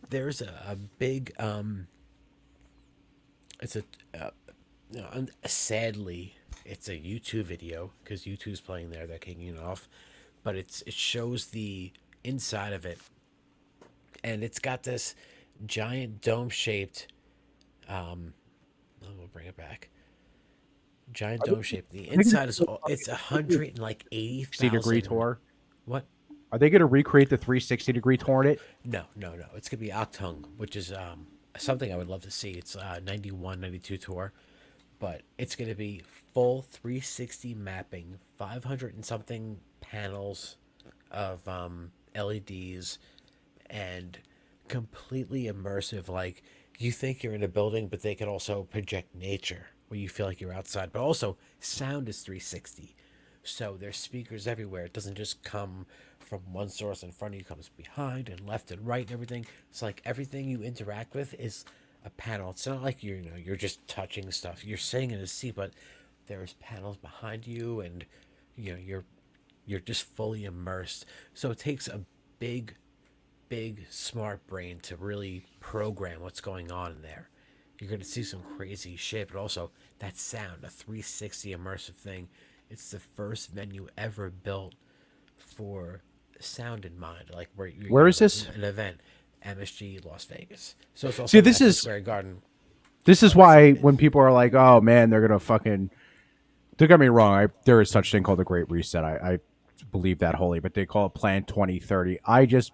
there's a big sadly it's a YouTube video because YouTube's playing there. They're kicking it off, but it shows the inside of it, and it's got this giant dome shaped. We'll bring it back. Giant dome shape. The inside is it's 180,000 tour. What? Are they going to recreate the 360-degree tour in it? No. It's gonna be Octung, which is something I would love to see. It's 91, 92 tour, but it's gonna be full 360 mapping, 500 and something panels of LEDs, and completely immersive. Like you think you're in a building, but they could also project nature where you feel like you're outside. But also, sound is 360. So there's speakers everywhere. It doesn't just come from one source in front of you, it comes behind and left and right and everything. It's like everything you interact with is a panel. It's not like you're just touching stuff. You're sitting in a seat, but there's panels behind you, and you're just fully immersed. So it takes a big smart brain to really program what's going on in there. You're going to see some crazy shit, but also that sound, a 360 immersive thing. It's the first venue ever built for sound in mind. Like where is this? An event, MSG Las Vegas. So it's also See, this is Square Garden. This is why when people are like, "Oh man, they're gonna fucking," don't get me wrong. There is such thing called the Great Reset. I believe that wholly, but they call it Plan 2030. I just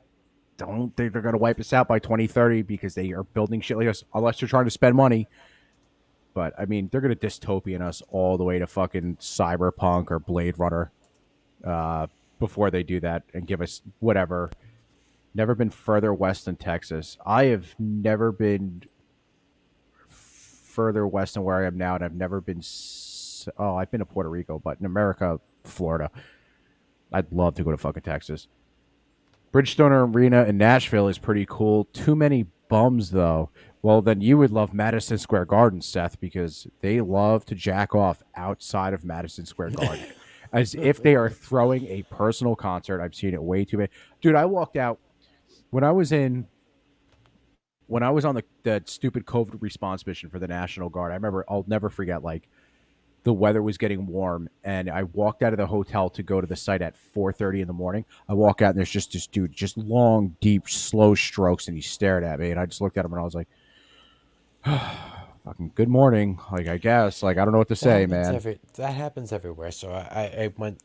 don't think they're gonna wipe us out by 2030 because they are building shit like this, unless they're trying to spend money. But I mean, they're gonna dystopian us all the way to fucking Cyberpunk or Blade Runner before they do that and give us whatever. Never been further west than Texas. I have never been further west than where I am now, and I've never been. I've been to Puerto Rico, but in America, Florida. I'd love to go to fucking Texas. Bridgestone Arena in Nashville is pretty cool. Too many bums, though. Well, then you would love Madison Square Garden, Seth, because they love to jack off outside of Madison Square Garden. As if they are throwing a personal concert. I've seen it way too many. Dude, I walked out when I was on the stupid COVID response mission for the National Guard. I remember, I'll never forget, like, the weather was getting warm, and I walked out of the hotel to go to the site at 4:30 in the morning. I walk out, and there's just this dude, just long, deep, slow strokes, and he stared at me, and I just looked at him, and I was like, fucking good morning. Like, I guess, like, I don't know what to say, man. That happens everywhere. So I went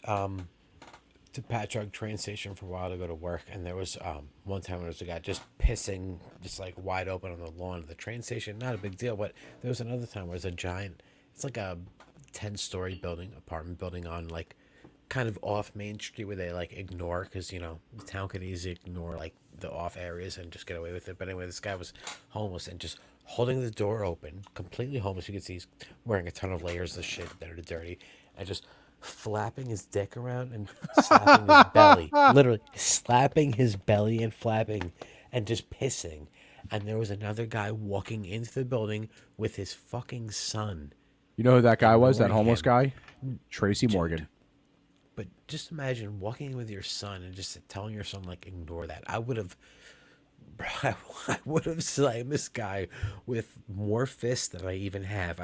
to Patchogue train station for a while to go to work, and there was one time when there was a guy just pissing just like wide open on the lawn of the train station. Not a big deal, but there was another time where there's a giant, it's like a 10-story building, apartment building on like kind of off Main Street where they like ignore, because you know the town could easily ignore like the off areas and just get away with it. But anyway, this guy was homeless and just holding the door open, completely homeless. You can see he's wearing a ton of layers of shit that are dirty, and just flapping his dick around and slapping his belly, literally slapping his belly and flapping and just pissing. And there was another guy walking into the building with his fucking son. You know who that guy was? That Ignoring homeless him. guy? Tracy Morgan. But just imagine walking in with your son and just telling your son like ignore that. I would have slammed this guy with more fists than I even have.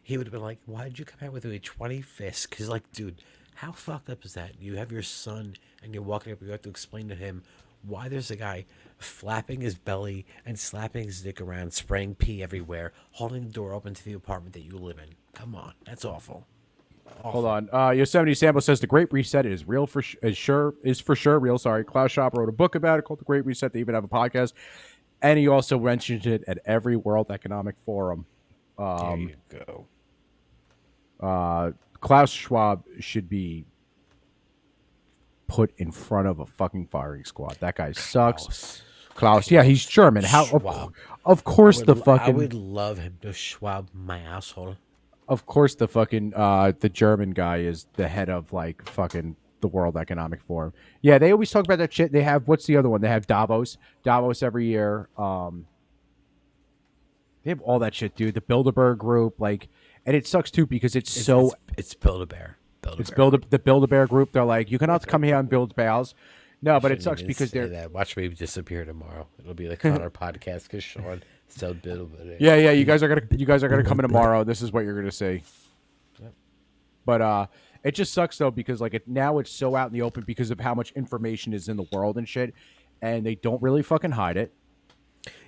He would have been like, why did you come out with me 20 fists? Because like, dude, how fucked up is that? You have your son and you're walking up, you have to explain to him why there's a guy flapping his belly and slapping his dick around, spraying pee everywhere, holding the door open to the apartment that you live in. Come on, that's awful. Hold on. Yosemite Sample says the Great Reset is real for is for sure real. Sorry, Klaus Schwab wrote a book about it called The Great Reset. They even have a podcast, and he also mentioned it at every World Economic Forum. There you go. Klaus Schwab should be put in front of a fucking firing squad. That guy sucks. Klaus, yeah, he's German. Schwab. Of course I the would, fucking. I would love him to Schwab my asshole. Of course, the fucking the German guy is the head of like fucking the World Economic Forum. Yeah, they always talk about that shit. They have what's the other one? They have Davos every year. They have all that shit, dude. The Bilderberg Group, like, and it sucks too because it's Build-A-Bear. the Build-A-Bear Group. They're like, you cannot come here and build bears. No, but it sucks because they're that. Watch me disappear tomorrow. It'll be like on our podcast because Sean said Build-A-Bear. Yeah, you guys are gonna come in tomorrow. This is what you're gonna see. Yep. But it just sucks though because like now it's so out in the open because of how much information is in the world and shit, and they don't really fucking hide it.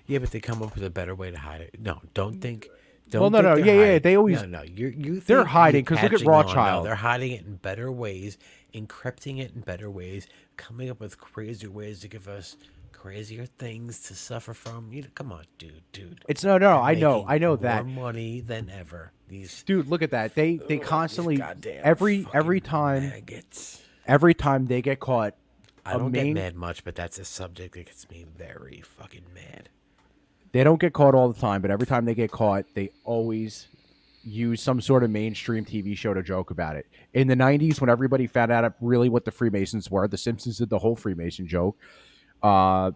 Yeah, but they come up with a better way to hide it. No, don't think. Don't Well, no, think no, they're yeah, hiding. they always- No. You they're think hiding, you're 'cause look at catching on. Rothschild. No, they're hiding it in better ways, encrypting it in better ways, coming up with crazier ways to give us crazier things to suffer from. You know, come on, dude. It's no. They're I know making that. more money than ever. These Dude, look at that. They constantly goddamn every fucking time maggots. every time they get caught. I don't get mad much, but that's a subject that gets me very fucking mad. They don't get caught all the time, but every time they get caught, they always use some sort of mainstream TV show to joke about it. In the 90s, when everybody found out really what the Freemasons were, The Simpsons did the whole Freemason joke. Let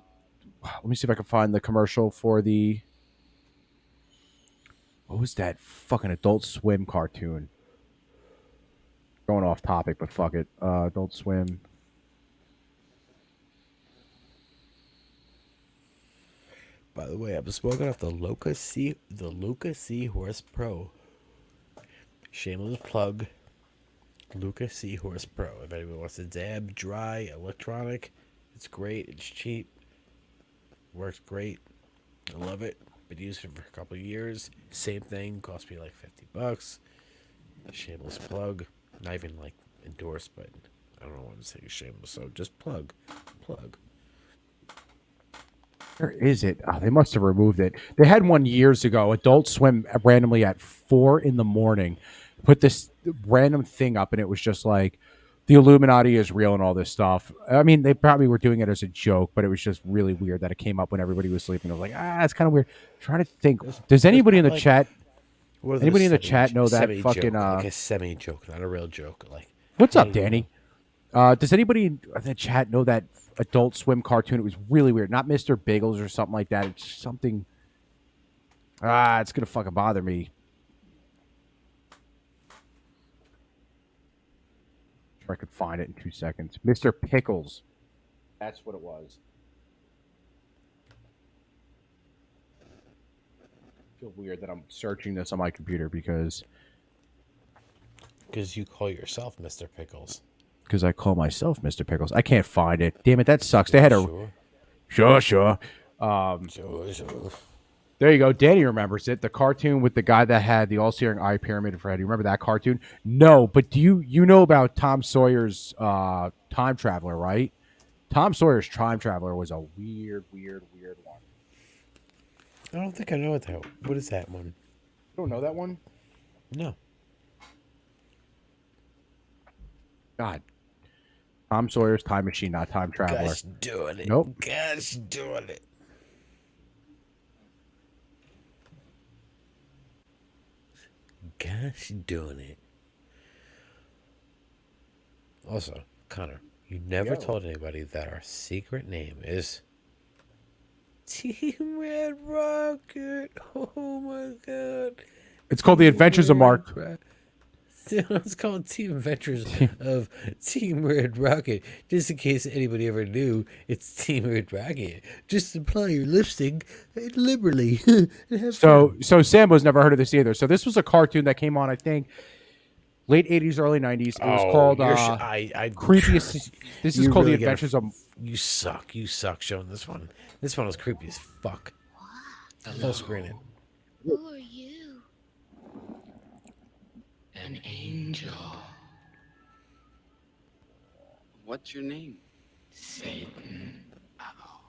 me see if I can find the commercial for the... What was that fucking Adult Swim cartoon? Going off topic, but fuck it. Adult Swim. By the way, I'm smoking off the Luca Seahorse Pro. Shameless plug. Luca Seahorse Pro. If anyone wants to dab, dry, electronic, it's great. It's cheap. Works great. I love it. Been using it for a couple of years. Same thing. Cost me like $50. Shameless plug. Not even like endorsed, but I don't want to say shameless. So just plug. Where is it? Oh, they must have removed it. They had one years ago. Adult Swim randomly at 4 a.m. put this random thing up, and it was just like the Illuminati is real and all this stuff. I mean, they probably were doing it as a joke, but it was just really weird that it came up when everybody was sleeping. I was like, it's kind of weird. I'm trying to think. Does anybody in the chat? Anybody in the chat know that fucking like a semi joke, not a real joke? Like, what's up, Danny? Does anybody in the chat know that Adult Swim cartoon? It was really weird. Not Mr. Bagels or something like that. It's something. It's gonna fucking bother me. If I could find it in 2 seconds. Mr. Pickles. That's what it was. I feel weird that I'm searching this on my computer because you call yourself Mr. Pickles. Because I call myself Mr. Pickles. I can't find it. Damn it, that sucks. They had a... Sure. Sure. There you go. Danny remembers it. The cartoon with the guy that had the all-seeing eye pyramid in front. Do you remember that cartoon? No, but do you know about Tom Sawyer's Time Traveler, right? Tom Sawyer's Time Traveler was a weird one. I don't think I know what is that one? You don't know that one? No. God. Tom Sawyer's Time Machine, not Time Traveler. Gosh doing it. Nope. Gosh doing it. Gosh doing it. Also, Connor, you never told anybody that our secret name is Team Red Rocket. Oh my god. It's called The Adventures of Mark. It's called Team Adventures of Team Red Rocket. Just in case anybody ever knew, it's Team Red Rocket. Just apply your lipstick liberally. So Sambo's never heard of this either. So this was a cartoon that came on, I think, late 80s, early 90s. It was called Creepiest. This is called The Adventures of... You suck. You suck showing this one. This one was creepy as fuck. Full screen it. Who are you? An angel. What's your name? Satan. Uh-oh.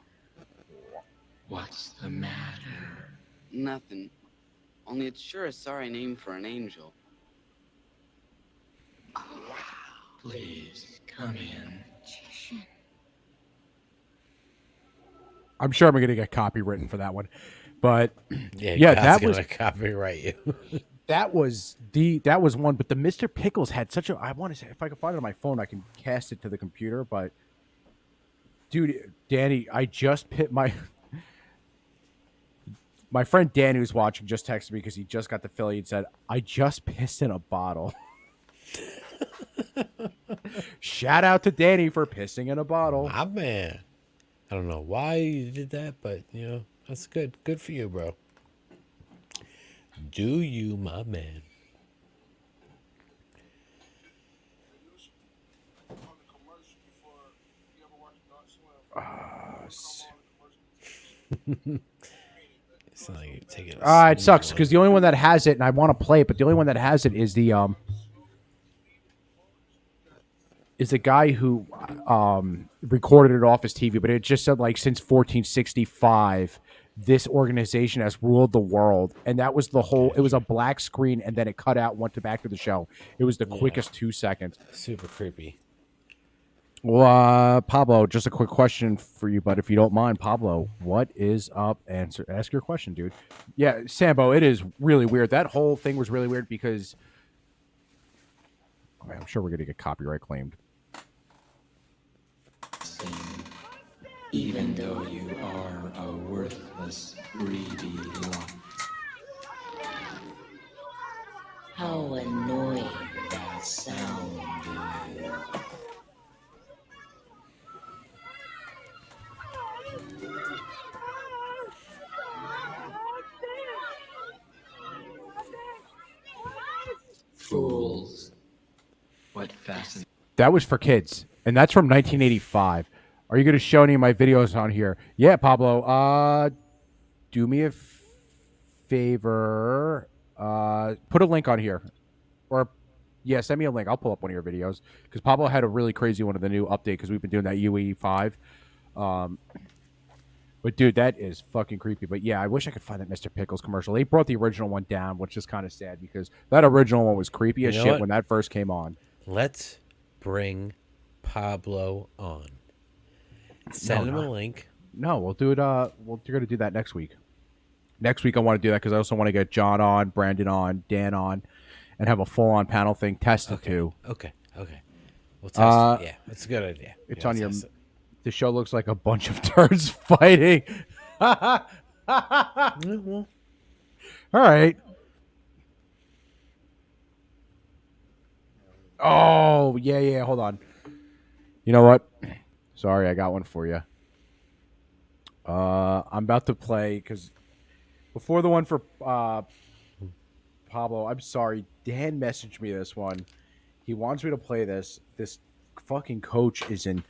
What's the matter? Nothing. Only it's sure a sorry name for an angel. Oh, please, come in. I'm sure I'm going to get copywritten for that one. But yeah, that was gonna copyright you. that was one. But the Mr. Pickles had such a... I want to say, if I can find it on my phone, I can cast it to the computer. But, dude, Danny, I just put my... My friend Danny who's watching just texted me because he just got the Philly and said, I just pissed in a bottle. Shout out to Danny for pissing in a bottle. My man. I don't know why you did that, but, you know, that's good. Good for you, bro. Do you, my man. It's not like you're taking it sucks because the only one that has it, and I want to play it, but the only one that has it is the guy who recorded it off his TV, but it just said like since 1465, this organization has ruled the world, and that was the whole. It was a black screen, and then it cut out, and went back to the show. It was the quickest 2 seconds. Super creepy. Well, Pablo, just a quick question for you, but if you don't mind, Pablo, what is up? Ask your question, dude. Yeah, Sambo, it is really weird. That whole thing was really weird because I'm sure we're gonna get copyright claimed. Even though you are a worthless, greedy lump. How annoying that sound is. Fools. What fascinating. That was for kids, and that's from 1985. Are you going to show any of my videos on here? Yeah, Pablo. Do me a favor. Put a link on here, or send me a link. I'll pull up one of your videos because Pablo had a really crazy one of the new update because we've been doing that UE5. But dude, that is fucking creepy. But yeah, I wish I could find that Mr. Pickles commercial. They brought the original one down, which is kind of sad because that original one was creepy as shit when that first came on. Let's bring Pablo on. Send him a link. No, we'll do it. We're going to do that next week. Next week, I want to do that because I also want to get John on, Brandon on, Dan on, and have a full-on panel thing tested too. Okay. We'll test it. Yeah, that's a good idea. It's on your... The show looks like a bunch of turds fighting. All right. Oh, yeah. Hold on. You know what? Sorry, I got one for you. I'm about to play because before the one for Pablo, I'm sorry. Dan messaged me this one. He wants me to play this. This fucking coach is in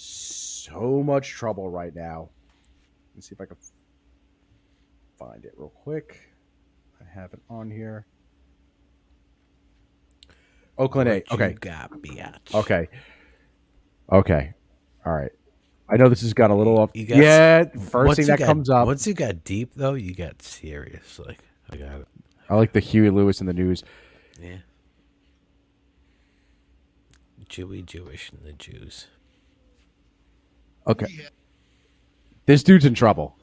so much trouble right now. Let's see if I can find it real quick. I have it on here. Oakland 8. Okay. Okay. All right. I know this has got a little off. First thing that comes up. Once you got deep, though, you got serious. Like, I got it. I like the Huey Lewis in the news. Yeah. Jewish and the Jews. Okay. This dude's in trouble.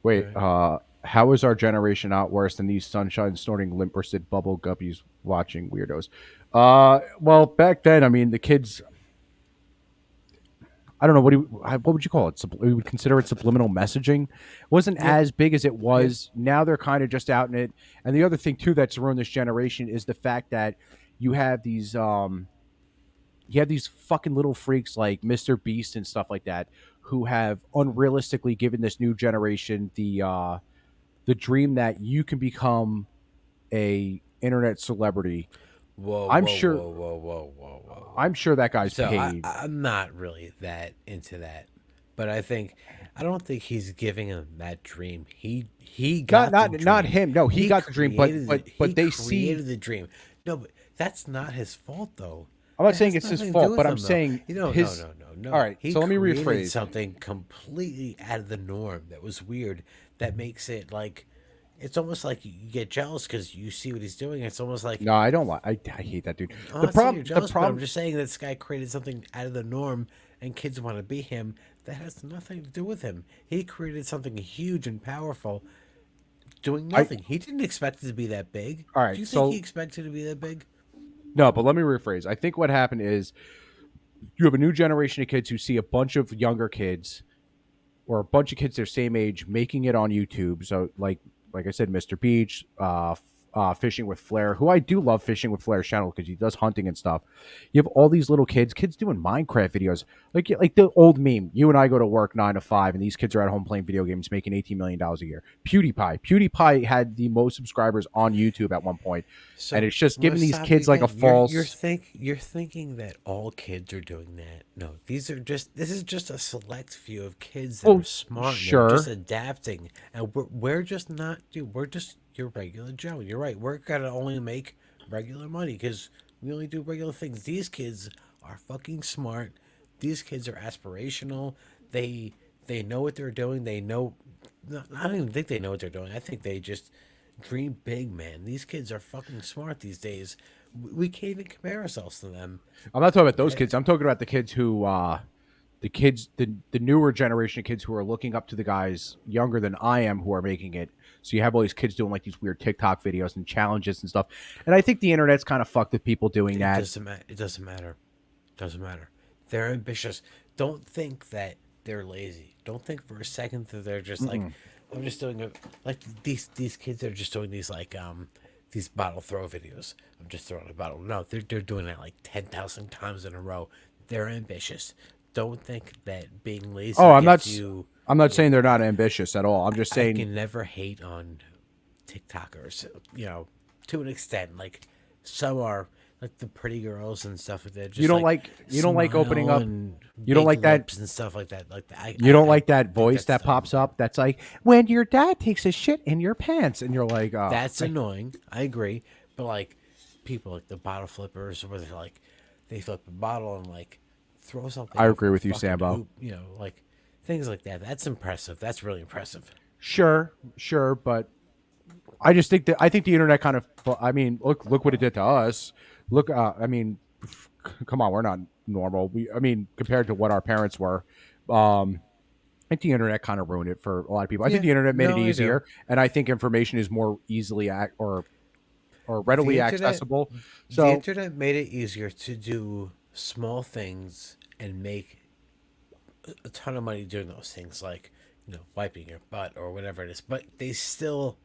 Wait, how is our generation out worse than these sunshine snorting limp wristed bubble guppies watching weirdos? Well, back then, I mean, the kids. I don't know what would you call it? We would consider it subliminal messaging. It wasn't as big as it was. Now they're kind of just out in it. And the other thing too that's ruined this generation is the fact that you have these fucking little freaks like Mr. Beast and stuff like that who have unrealistically given this new generation the dream that you can become a internet celebrity. I'm sure that guy's paid. I'm not really that into that, but I don't think he's giving him that dream. He got the dream. Not him. No, he got the dream, but they created the dream. No, but that's not his fault though. I'm not saying it's his fault, but I'm saying no. All right, so let me rephrase. Something completely out of the norm that was weird. That makes it like. It's almost like you get jealous because you see what he's doing. It's almost like no, I don't like. I hate that dude. The problem. I'm just saying this guy created something out of the norm, and kids want to be him. That has nothing to do with him. He created something huge and powerful, doing nothing. He didn't expect it to be that big. All right, do you think he expected it to be that big? No, but let me rephrase. I think what happened is you have a new generation of kids who see a bunch of younger kids, or a bunch of kids their same age, making it on YouTube. So like I said, Mr. Beach, Fishing with Flair, who I do love Fishing with Flair's channel because he does hunting and stuff. You have all these little kids doing Minecraft videos, like the old meme. You and I go to work 9 to 5, and these kids are at home playing video games, making $18 million a year. PewDiePie had the most subscribers on YouTube at one point, and it's just giving these kids like a false. You're thinking that all kids are doing that. No, this is just a select few of kids that are smart. Sure, and just adapting, and we're just not. Dude, we're just your regular Joe. You're right. We're gonna only make regular money because we only do regular things. These kids are fucking smart. These kids are aspirational. They know what they're doing. They know. I don't even think they know what they're doing. I think they just dream big, man. These kids are fucking smart these days. We can't even compare ourselves to them. I'm not talking about those kids. I'm talking about the kids who, the newer generation of kids who are looking up to the guys younger than I am who are making it. So you have all these kids doing like these weird TikTok videos and challenges and stuff. And I think the internet's kind of fucked with people doing that. It doesn't matter. They're ambitious. Don't think that they're lazy. Don't think for a second that they're just like, I'm just doing it. Like these kids are just doing these like these bottle throw videos. I'm just throwing a bottle. No, they're doing that like 10,000 times in a row. They're ambitious. Don't think that being lazy. Oh, I'm not saying they're not ambitious at all. I'm just saying I can never hate on TikTokers. To an extent. Like some are like the pretty girls and stuff like that. Just you don't like opening up. You don't like that and stuff like that. Like you don't like that voice that pops up. That's like when your dad takes a shit in your pants, and you're like, oh, that's annoying. I agree, but like people like the bottle flippers, where they're like they flip a bottle and like throw something. I agree with you, Sambo. Hoop, like things like that. That's impressive. That's really impressive. Sure, but I just think I think the internet kind of. I mean, look what it did to us. Look, I mean, come on, we're not normal. Compared to what our parents were, I think the internet kind of ruined it for a lot of people. I think the internet made it easier, and I think information is more easily or readily accessible. So the internet made it easier to do small things and make a ton of money doing those things, like wiping your butt or whatever it is. But they still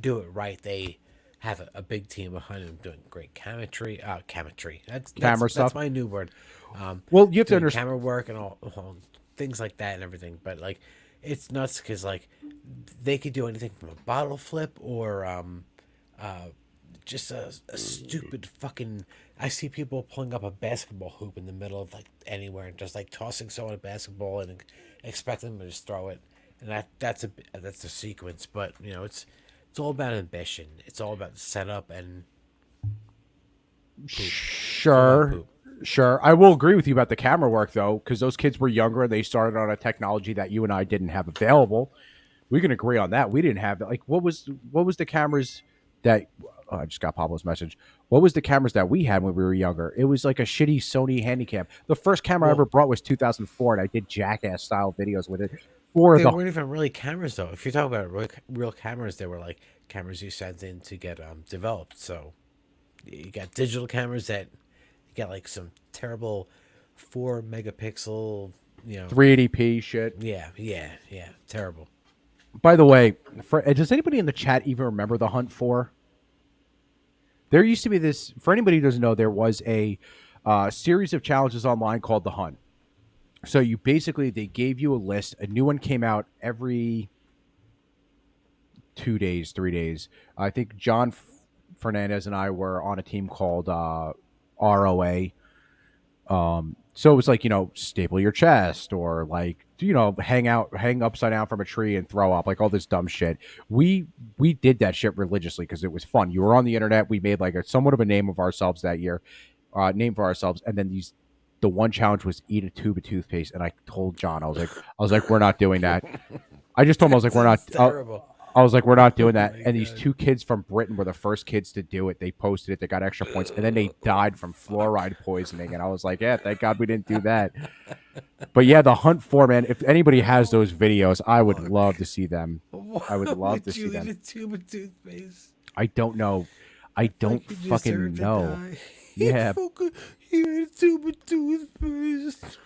do it right. They have a big team behind them doing great chemistry. That's camera stuff. That's my new word. Well, you have to understand camera work and all things like that and everything. But like, it's nuts because like they could do anything from a bottle flip or just a stupid fucking. I see people pulling up a basketball hoop in the middle of like anywhere and just like tossing someone a basketball and expecting them to just throw it. And that's the sequence. But it's all about ambition. It's all about setup and poop. Sure. I will agree with you about the camera work though, because those kids were younger and they started on a technology that you and I didn't have available. We can agree on that. We didn't have that. Like, what was the cameras that Oh, I just got Pablo's message. What was the cameras that we had when we were younger? It was like a shitty Sony Handycam. The first camera I ever brought was 2004, and I did jackass style videos with it. They weren't even really cameras though. If you talk about real cameras, they were like cameras you sent in to get developed. So you got digital cameras that you got like some terrible 4 megapixel, 380p shit. Yeah, terrible. By the way, does anybody in the chat even remember the Hunt 4? There used to be this, for anybody who doesn't know, there was a series of challenges online called the Hunt. So they gave you a list. A new one came out every 2 days, 3 days. I think John Fernandez and I were on a team called ROA. So it was like, staple your chest, or like, hang upside down from a tree and throw up, like all this dumb shit. We did that shit religiously because it was fun. You were on the internet. We made like somewhat of a name for ourselves that year. And then the one challenge was eat a tube of toothpaste. And I told John, I was like, we're not doing that. I just told him, I was like, we're not. Terrible. I was like, we're not doing that. And these 2 kids from Britain were the first kids to do it. They posted it. They got extra points. And then they died from fluoride poisoning. And I was like, yeah, thank God we didn't do that. But yeah, the Hunt 4, man, if anybody has those videos, I would love to see them. I would love to see them. Eat a tube of toothpaste? I don't know. I don't fucking know. Yeah. You ate a tube of toothpaste.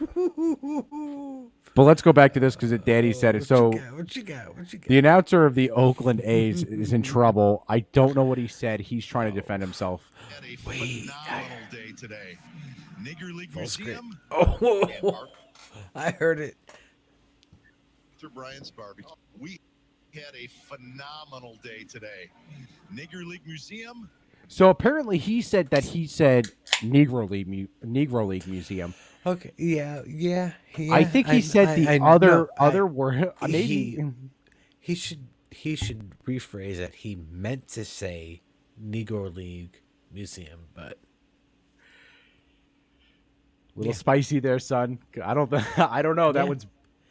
But let's go back to this because Daddy said it. So What you got? the announcer of the Oakland A's is in trouble. I don't know what he said. He's trying to defend himself. Had a phenomenal day today. Nigger League Museum. Oh, I heard it. Mr. Brian's barbecue. We had a phenomenal day today. Nigger League Museum. So apparently he said Negro League Museum. Okay. Yeah. I think he said other word. Maybe he should rephrase it. He meant to say Negro League Museum, but a little spicy there, son. I don't know. That one's.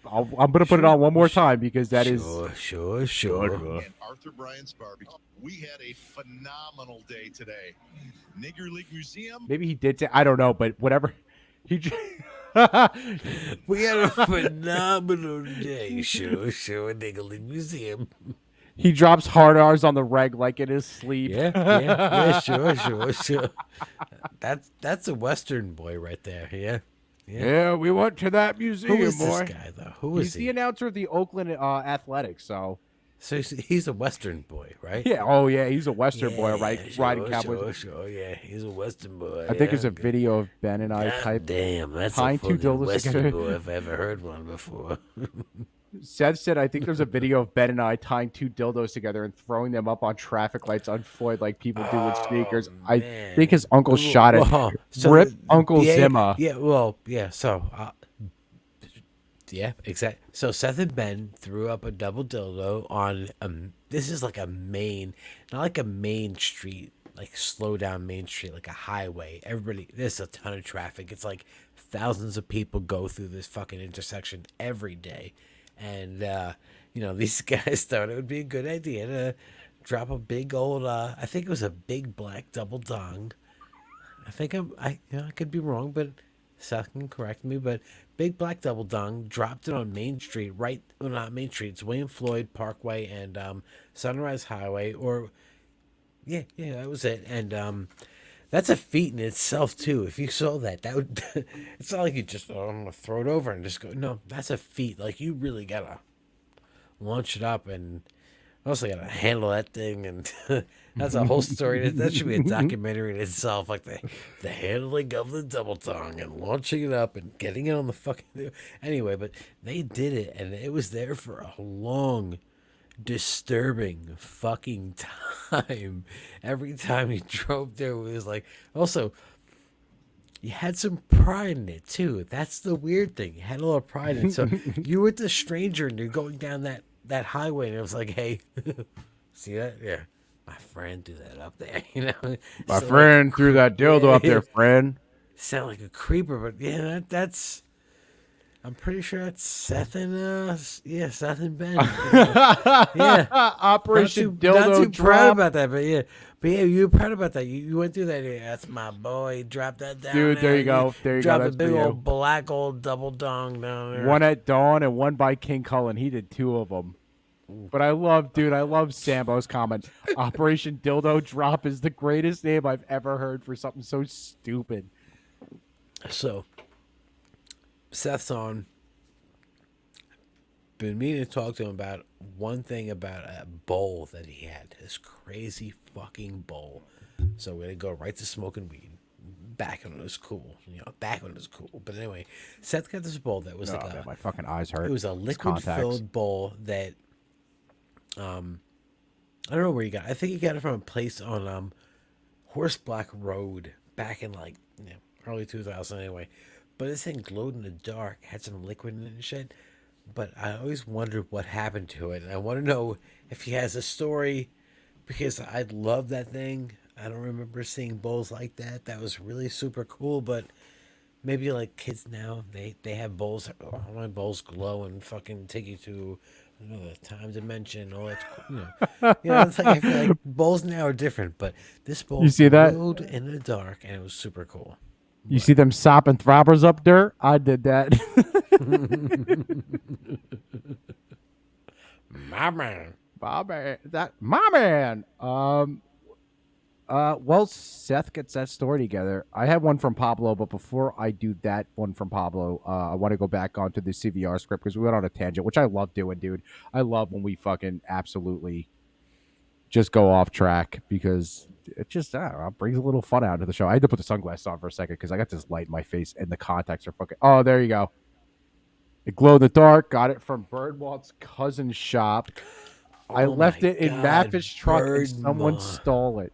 I'm gonna put it on one more time because that is sure. And Arthur Bryant's barbecue. We had a phenomenal day today. Nigger League Museum. Maybe he did say. I don't know, but whatever. He. We had a phenomenal day. Sure. Nigger League Museum. He drops hard R's on the reg like in his sleep. Yeah. Sure. That's a Western boy right there. Yeah, we went to that museum, Who is boy. this guy, though? Who is He's he? the announcer of the Oakland Athletics, so he's a Western boy, right? Yeah, oh yeah, he's a Western boy, right? Riding Cowboys. Sure, yeah, he's a Western boy. I think there's a video of Ben and I type. Damn, that's tying a 2 fucking dildos Western together. boy if I ever heard one before. Seth said, I think there's a video of Ben and I tying 2 dildos together and throwing them up on traffic lights unfoiled like people do with sneakers. I think his uncle shot it. Rip Uncle Zimmer. Yeah, exactly. So Seth and Ben threw up a double dildo on this is like a main, not like a main street, like slow down main street, like a highway. There's a ton of traffic. It's like thousands of people go through this fucking intersection every day. And, these guys thought it would be a good idea to drop a big old, I think it was a big black double dong. I think I could be wrong, but Seth can correct me, but big black double dong, dropped it on Main Street, not Main Street, it's William Floyd Parkway and, Sunrise Highway, that was it. And, that's a feat in itself too. If you saw that would, it's not like you just, I'm going to throw it over and just go. No, that's a feat. Like you really got to launch it up and also got to handle that thing. And that's a whole story. That should be a documentary in itself. Like the handling of the double tongue and launching it up and getting it on the fucking, anyway, but they did it and it was there for a long, disturbing fucking time. Every time he drove there, it was like, also you had some pride in it too. That's the weird thing. You had a lot of pride in it. So you were the stranger and you're going down that highway and it was like, hey, see that? Yeah, my friend threw that up there. My friend threw that dildo up there, friend. Sound like a creeper, but yeah, that's I'm pretty sure that's Seth and Seth and Ben. Yeah, Operation not too Dildo proud Drop. about that, but yeah, you were proud about that. You went through that. Yeah, that's my boy. Drop that down, Dude, there you go. There you go. Drop a That's big for you. old black old double dong down there. One at dawn and one by King Cullen. He did 2 of them. But I love Sambo's comment. Operation Dildo Drop is the greatest name I've ever heard for something so stupid. So, Seth's on. Been meaning to talk to him about one thing about a bowl that he had. This crazy fucking bowl. So we're gonna go right to smoking weed. Back when it was cool, But anyway, Seth got this bowl that was Man, my fucking eyes hurt. It was a liquid-filled bowl that, I don't know where he got. I think he got it from a place on Horse Block Road back in early 2000 anyway. But this thing glowed in the dark, had some liquid in it and shit. But I always wondered what happened to it. And I want to know if he has a story, because I love that thing. I don't remember seeing bowls like that. That was really super cool. But maybe like kids now, they have bowls. All my bowls glow and fucking take you to another time dimension. All that, it's like I feel like bowls now are different. But this bowl You see that? glowed in the dark, and it was super cool. You see them sopping throbbers up there? I did that. My man. My man. Well, Seth gets that story together. I had one from Pablo, but before I do that one from Pablo, I want to go back onto the CVR script because we went on a tangent, which I love doing, dude. I love when we fucking absolutely just go off track because it just, I don't know, brings a little fun out of the show. I had to put the sunglasses on for a second because I got this light in my face and the contacts are fucking, oh, there you go. It glowed in the dark. Got it from Birdmoth's cousin's shop. I left it in Mathis' truck and someone stole it.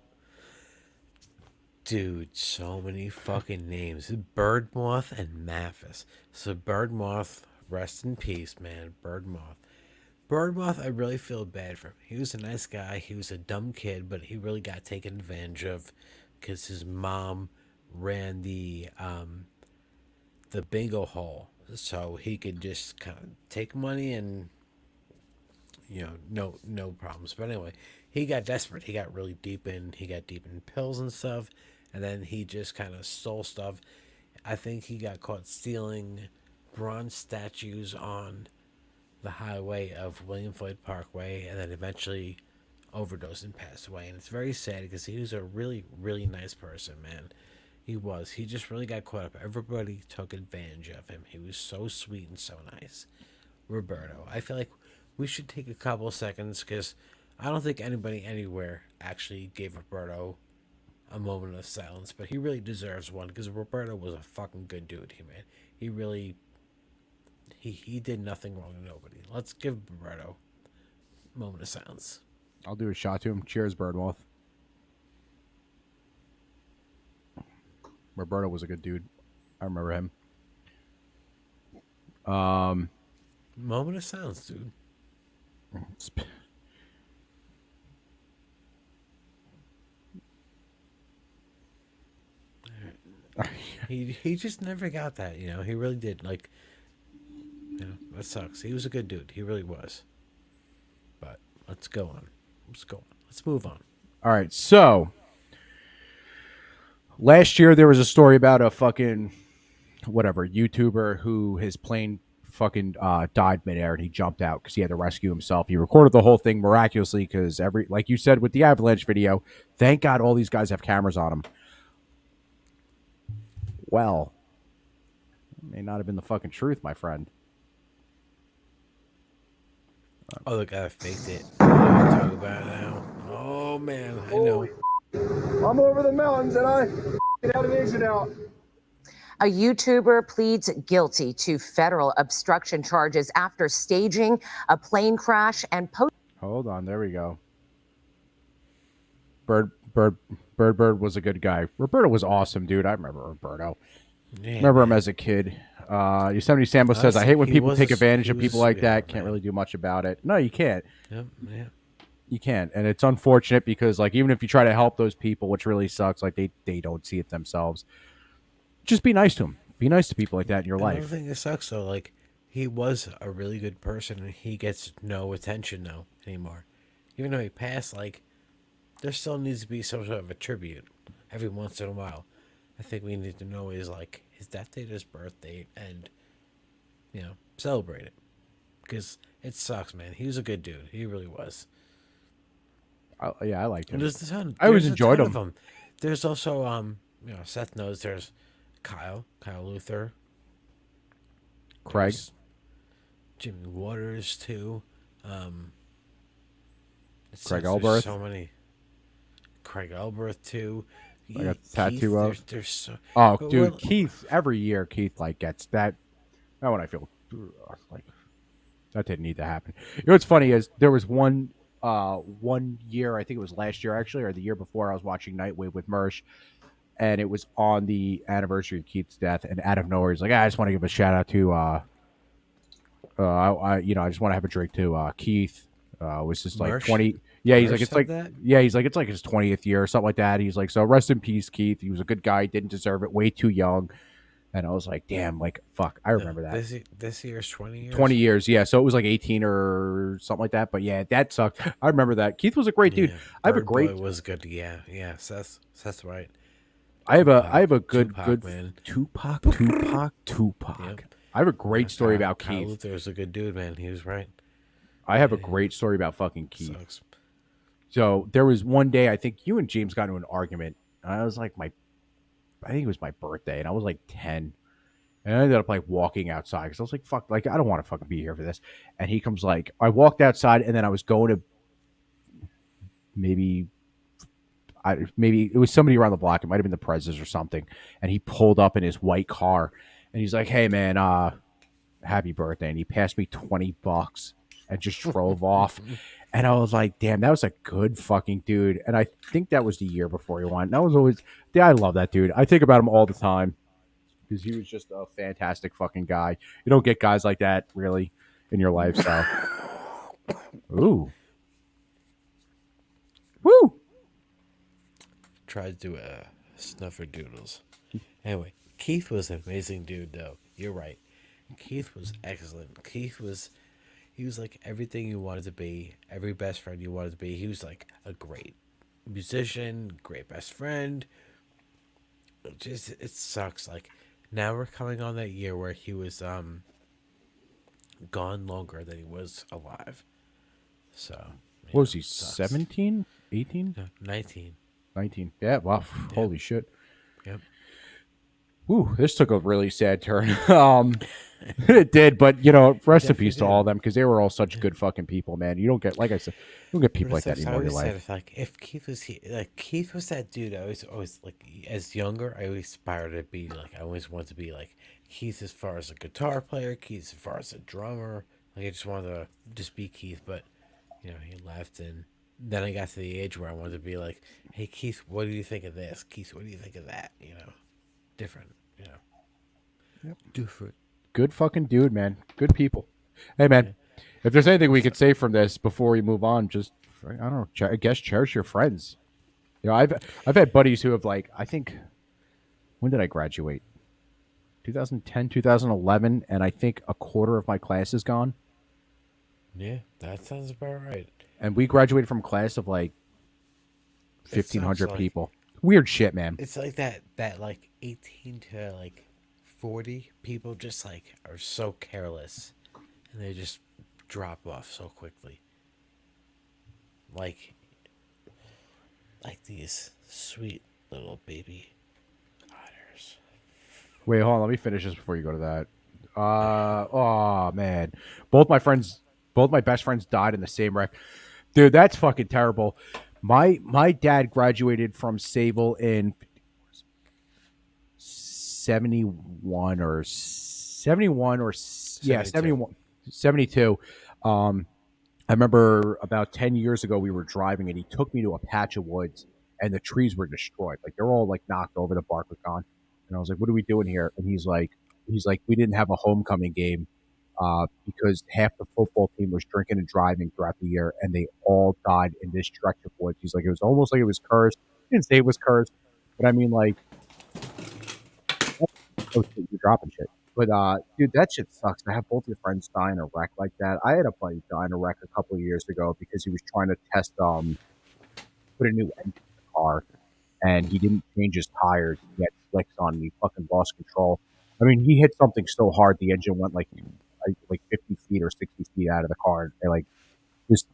Dude, so many fucking names. Birdmoth and Mathis. So Birdmoth, rest in peace, man. Birdmoth, I really feel bad for him. He was a nice guy. He was a dumb kid, but he really got taken advantage of because his mom ran the bingo hall. So he could just kind of take money and, no problems. But anyway, he got desperate. He got really deep in pills and stuff. And then he just kind of stole stuff. I think he got caught stealing bronze statues on the highway of William Floyd Parkway, and then eventually overdosed and passed away. And it's very sad because he was a really, really nice person, man. He was. He just really got caught up. Everybody took advantage of him. He was so sweet and so nice. Roberto. I feel like we should take a couple of seconds because I don't think anybody anywhere actually gave Roberto a moment of silence, but he really deserves one because Roberto was a fucking good dude. He really did nothing wrong to nobody. Let's give Roberto a moment of silence. I'll do a shot to him. Cheers, Birdmoth. Roberto was a good dude. I remember him. Moment of silence, dude. He just never got that, he really did. That sucks. He was a good dude. He really was. But let's go on. Let's move on. All right. So last year there was a story about a fucking YouTuber who his plane fucking died midair and he jumped out because he had to rescue himself. He recorded the whole thing miraculously because like you said with the avalanche video, thank God all these guys have cameras on them. Well, it may not have been the fucking truth, my friend. Oh, the guy faked it. Talk about it now. Oh man, I know. I'm over the mountains and I get out and exit out. A YouTuber pleads guilty to federal obstruction charges after staging a plane crash and Hold on, there we go. Bird was a good guy. Roberto was awesome, dude. I remember Roberto. Yeah, remember him as a kid. Yosemite Sambo says, I hate when people take advantage of people like that. Can't really do much about it. No, you can't. Yep, yeah. You can't. And it's unfortunate because, even if you try to help those people, which really sucks, they don't see it themselves. Just be nice to them. Be nice to people like that in your life. Another thing that sucks, though, he was a really good person, and he gets no attention now anymore. Even though he passed, like, there still needs to be some sort of a tribute every once in a while. I think we need to know his death date, his birth date, and celebrate it, because it sucks, man. He was a good dude. He really was. I liked him. And there's a ton. I always there's a enjoyed ton him. of them. There's also Seth knows. There's Kyle Luther, Craig, there's Jimmy Waters too. Craig there's Elberth. So many. Craig Elberth too. I got the tattoo of. There's so. Oh, but dude, what- Keith. Every year, Keith gets that. That one I feel like that didn't need to happen. You know what's funny is there was one year, I think it was last year actually, or the year before, I was watching Nightwave with Mersh, and it was on the anniversary of Keith's death, and out of nowhere he's like, I just want to give a shout out to I just want to have a drink to Keith. Was just like Mersh? 20. Yeah, he's like, Mersh it's said like, that? yeah, he's like, it's like his 20th year or something like that. He's like, so rest in peace, Keith. He was a good guy, didn't deserve it, way too young. And I was like, damn, like, fuck, I remember that. This year's 20 years. 20 years, yeah. So it was like 18 or something like that. But yeah, that sucked. I remember that. Keith was a great dude. I have a Bird great. Boy was good. Yeah. Seth's right. I have a good Tupac, man. Tupac. Yep. I have a great story about Kyle Keith. Luther was a good dude, man. He was right. I have a great story about fucking Keith. Sucks. So there was one day, I think you and James got into an argument. And I was like, I think it was my birthday, and I was like 10. And I ended up like walking outside because I was like, fuck, like, I don't want to fucking be here for this. And he comes like, I walked outside, and then I was going to maybe it was somebody around the block. It might have been the Prezes or something. And he pulled up in his white car, and he's like, hey, man, happy birthday. And he passed me $20 and just drove off. And I was like, damn, that was a good fucking dude. And I think that was the year before he won. That was always, yeah, I love that dude. I think about him all the time because he was just a fantastic fucking guy. You don't get guys like that really in your lifestyle. Ooh. Woo. Tried to do snuffer doodles. Anyway, Keith was an amazing dude, though. You're right. Keith was excellent. He was like everything you wanted to be, every best friend you wanted to be. He was like a great musician, great best friend. It sucks. Like, now we're coming on that year where he was gone longer than he was alive. So What was he, 17? 18? No, 19. 19. Yeah, wow. Holy shit. Yep. Woo, this took a really sad turn. It did, but rest in peace to all of them because they were all such good fucking people, man. You don't get, like I said, you don't get people like that anymore in your life. If Keith was here, like Keith was that dude. I always like as younger, I always aspired to be like. I always wanted to be like Keith as far as a guitar player, Keith as far as a drummer. Like I just wanted to just be Keith, but he left, and then I got to the age where I wanted to be like, hey Keith, what do you think of this? Keith, what do you think of that? Different. Yep. Different. Good fucking dude, man. Good people. Hey, man, if there's anything we could say from this before we move on, just, I don't know, I guess cherish your friends. I've had buddies who have, like, I think, when did I graduate? 2010, 2011, and I think a quarter of my class is gone. Yeah, that sounds about right. And we graduated from a class of, like, 1,500 like- people. Weird shit, man. It's like that like 18 to like 40 people just like are so careless and they just drop off so quickly. Like these sweet little baby otters. Wait, hold on. Let me finish this before you go to that. Oh, man. Both my best friends died in the same wreck. Dude, that's fucking terrible. My dad graduated from Sable in 71 or 72. I remember about 10 years ago we were driving and he took me to a patch of woods and the trees were destroyed. Like they're all like knocked over, the bark was gone. And I was like, what are we doing here? And he's like, we didn't have a homecoming game because half the football team was drinking and driving throughout the year and they all died in this stretch of woods. He's like, it was almost like it was cursed. He didn't say it was cursed, but I mean, like, oh, you're dropping shit. But dude, that shit sucks. To have both your friends die in a wreck like that. I had a buddy die in a wreck a couple of years ago because he was trying to test put a new engine in the car, and he didn't change his tires. He had slicks on, and he fucking lost control. I mean, he hit something so hard the engine went like 50 feet or 60 feet out of the car. And like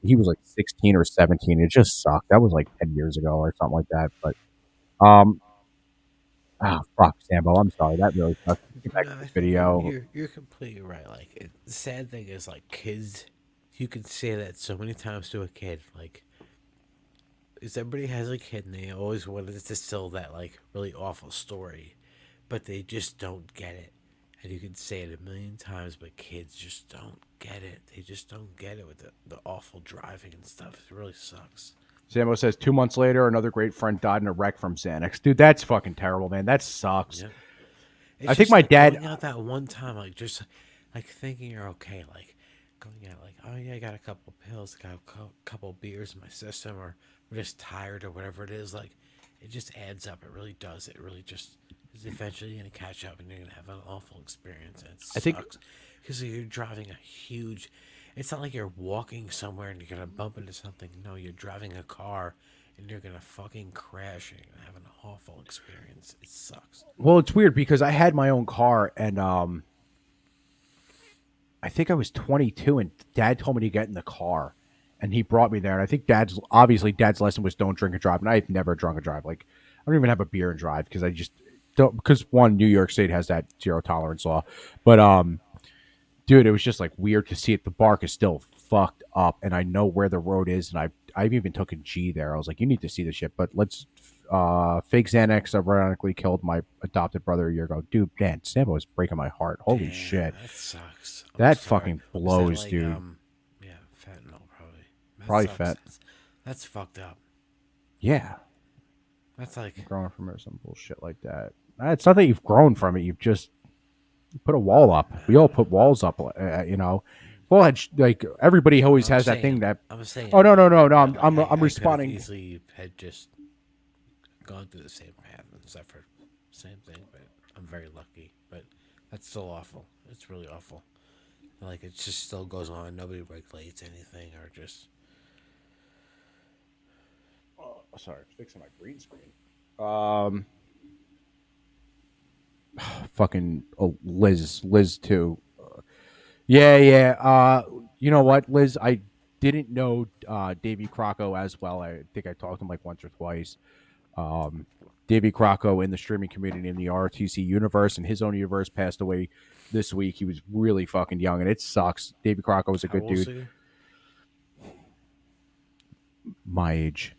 he was like 16 or 17. It just sucked. That was like 10 years ago or something like that. But fuck, Sambo. I'm sorry. That really sucks. Get back to this video. You're completely right. Like the sad thing is, like kids, you can say that so many times to a kid. Like, because everybody has a kid and they always want to distill that like really awful story, but they just don't get it. And you can say it a million times, but kids just don't get it. They just don't get it with the awful driving and stuff. It really sucks. Sambo says 2 months later, another great friend died in a wreck from Xanax. Dude, that's fucking terrible, man. That sucks. Yep. I think my dad going out that one time, like just like thinking you're okay, like going out, like, oh yeah, I got a couple pills, got a couple beers in my system, or we're just tired or whatever it is. Like it just adds up. It really does. It really just is eventually gonna catch up, and you're gonna have an awful experience. And it sucks because you're driving a huge. It's not like you're walking somewhere and you're gonna bump into something. No, you're driving a car and you're gonna fucking crash and you're gonna have an awful experience. It sucks. Well, it's weird because I had my own car and I think I was 22 and Dad told me to get in the car and he brought me there. And I think Dad's lesson was don't drink and drive. And I've never drunk and drive. Like I don't even have a beer and drive because I just don't. Because one, New York State has that zero tolerance law, but dude, it was just like weird to see it. The bark is still fucked up, and I know where the road is, and I've even taken G there. I was like, you need to see this shit. But let's fake Xanax ironically killed my adopted brother a year ago. Dude, man, Sambo is breaking my heart. Holy shit. That sucks. That fucking blows, like, dude. Yeah, fentanyl probably. Probably fat. That's fucked up. Yeah. That's like growing from it or some bullshit like that. It's not that you've grown from it, you've just put a wall up. We all put walls up, you know. Well, like everybody always has that thing that. I'm saying. Oh no! Like, I'm responding. Easily had just gone through the same path and suffered same thing, but I'm very lucky. But that's still awful. It's really awful. Like it just still goes on. Nobody regulates anything or just. Sorry, fixing my green screen. Fucking Liz too. Yeah. You know what, Liz? I didn't know Davey Crocco as well. I think I talked to him like once or twice. Davey Crocco in the streaming community in the RTC universe and his own universe passed away this week. He was really fucking young, and it sucks. Davey Crocco was a good dude. My age.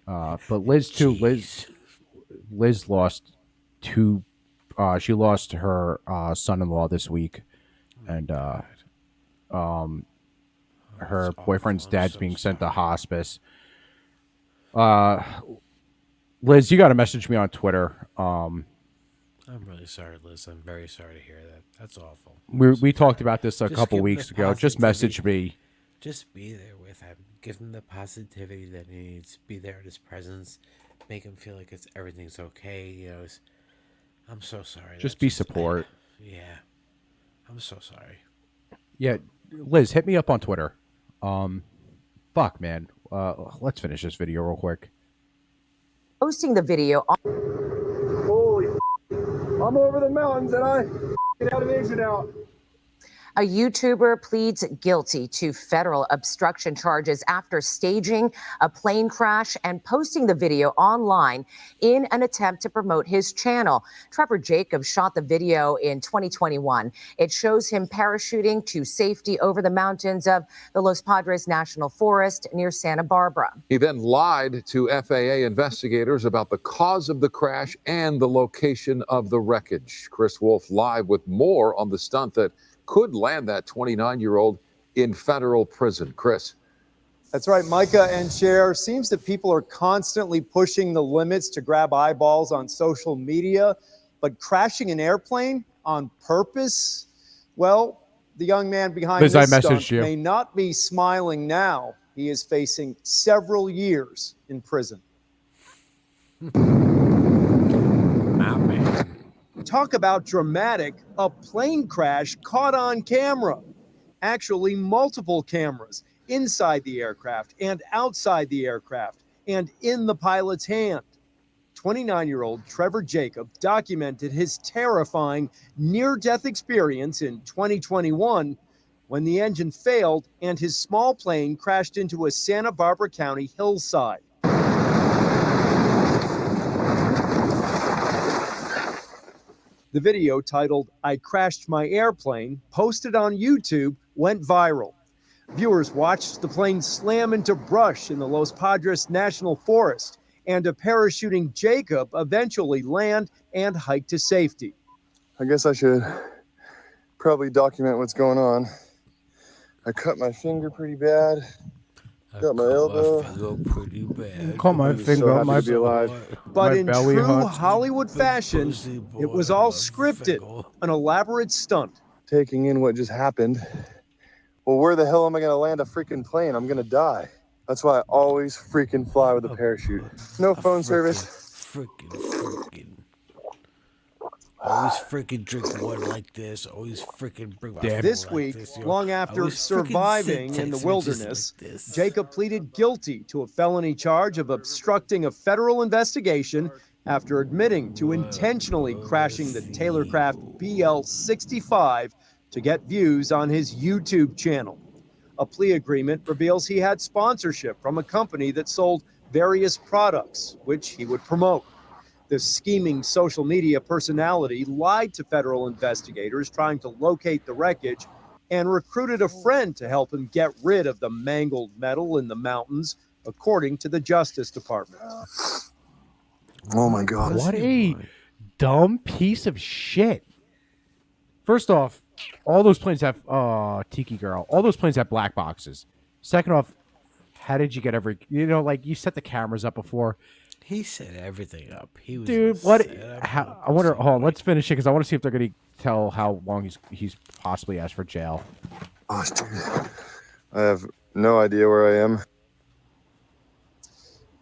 But Liz too. Liz lost two. She lost her son-in-law this week, and her boyfriend's dad's being sent to hospice. Liz, you got to message me on Twitter. I'm really sorry, Liz. I'm very sorry to hear that. That's awful. We talked about this a couple weeks ago. Just message me. Just be there with him. Give him the positivity that he needs. Be there in his presence. Make him feel like everything's okay. You know, I'm so sorry. Just be support. Yeah, I'm so sorry. Yeah, Liz, hit me up on Twitter. Fuck, man. Let's finish this video real quick. Posting the video on. Holy, I'm over the mountains and I get out an exit out. A YouTuber pleads guilty to federal obstruction charges after staging a plane crash and posting the video online in an attempt to promote his channel. Trevor Jacobs shot the video in 2021. It shows him parachuting to safety over the mountains of the Los Padres National Forest near Santa Barbara. He then lied to FAA investigators about the cause of the crash and the location of the wreckage. Chris Wolf live with more on the stunt that could land that 29-year-old in federal prison. Chris. That's right, Micah and Cher. Seems that people are constantly pushing the limits to grab eyeballs on social media, but crashing an airplane on purpose? Well, the young man behind Liz, this I stunt messaged you. may not be smiling now. He is facing several years in prison. My man. Talk about dramatic, a plane crash caught on camera. Actually, multiple cameras inside the aircraft and outside the aircraft and in the pilot's hand. 29-year-old Trevor Jacob documented his terrifying near-death experience in 2021 when the engine failed and his small plane crashed into a Santa Barbara County hillside. The video, titled "I Crashed My Airplane," posted on YouTube, went viral. Viewers watched the plane slam into brush in the Los Padres National Forest, and a parachuting Jacob eventually land and hike to safety. I guess I should probably document what's going on. I cut my finger pretty bad. Got my elbow. Call my finger, so my happy to be alive. But my in belly true hurts. Hollywood fashion, it was all scripted, an elaborate stunt. Taking in what just happened. Well, where the hell am I going to land a freaking plane? I'm going to die. That's why I always freaking fly with a parachute. No phone service. Freaking. Always freaking drink water like this. Always freaking bring my phone This like week, this, long after surviving in the wilderness, Jacob pleaded guilty to a felony charge of obstructing a federal investigation after admitting to intentionally crashing the Taylorcraft BL-65 to get views on his YouTube channel. A plea agreement reveals he had sponsorship from a company that sold various products, which he would promote. The scheming social media personality lied to federal investigators trying to locate the wreckage and recruited a friend to help him get rid of the mangled metal in the mountains, according to the Justice Department. Oh my God. What a dumb piece of shit. First off, all those planes have Tiki Girl. All those planes have black boxes. Second off, how did you get like you set the cameras up before? He set everything up. He was Dude, what? I wonder. Hold on, let's finish it because I want to see if they're going to tell how long he's possibly asked for jail. Oh, dude. I have no idea where I am.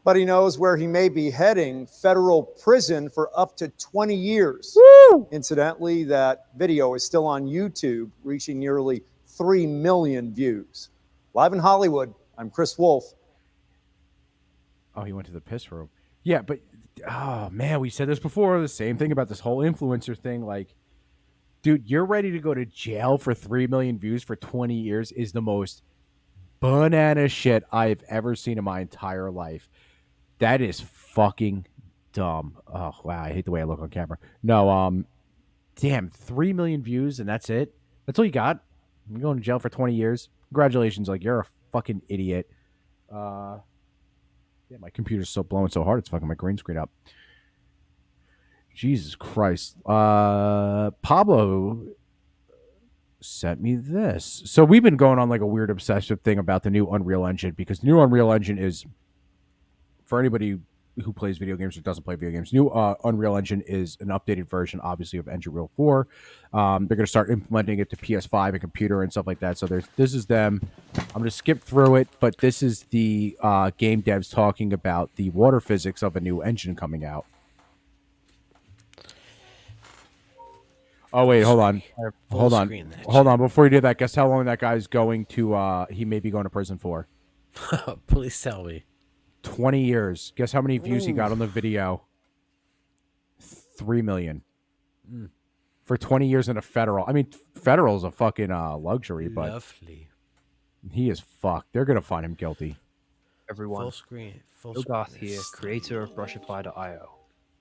But he knows where he may be heading, federal prison for up to 20 years. Woo! Incidentally, that video is still on YouTube, reaching nearly 3 million views. Live in Hollywood, I'm Chris Wolf. Oh, he went to the piss room. Yeah, but, oh, man, we said this before. The same thing about this whole influencer thing. Like, dude, you're ready to go to jail for 3 million views for 20 years is the most banana shit I've ever seen in my entire life. That is fucking dumb. Oh, wow, I hate the way I look on camera. No, damn, 3 million views and that's it? That's all you got? You're going to jail for 20 years? Congratulations, like, you're a fucking idiot. Yeah, my computer's blowing so hard it's fucking my green screen up. Jesus Christ. Pablo sent me this. So we've been going on like a weird obsessive thing about the new Unreal Engine because the new Unreal Engine is, for anybody who plays video games or doesn't play video games, new Unreal Engine is an updated version, obviously, of Engine Real 4. They're going to start implementing it to PS5 and computer and stuff like that. So this is them. I'm going to skip through it, but this is the game devs talking about the water physics of a new engine coming out. Oh, wait, hold on. Hold on. Before you do that, guess how long that guy's going to, he may be going to prison for? Please tell me. 20 years. Guess how many views he got on the video? 3 million. For 20 years in a federal. I mean, federal is a fucking luxury, but Lovely. he is fucked. They're going to find him guilty. Everyone. Full screen. Garth here, creator of Brushify.io.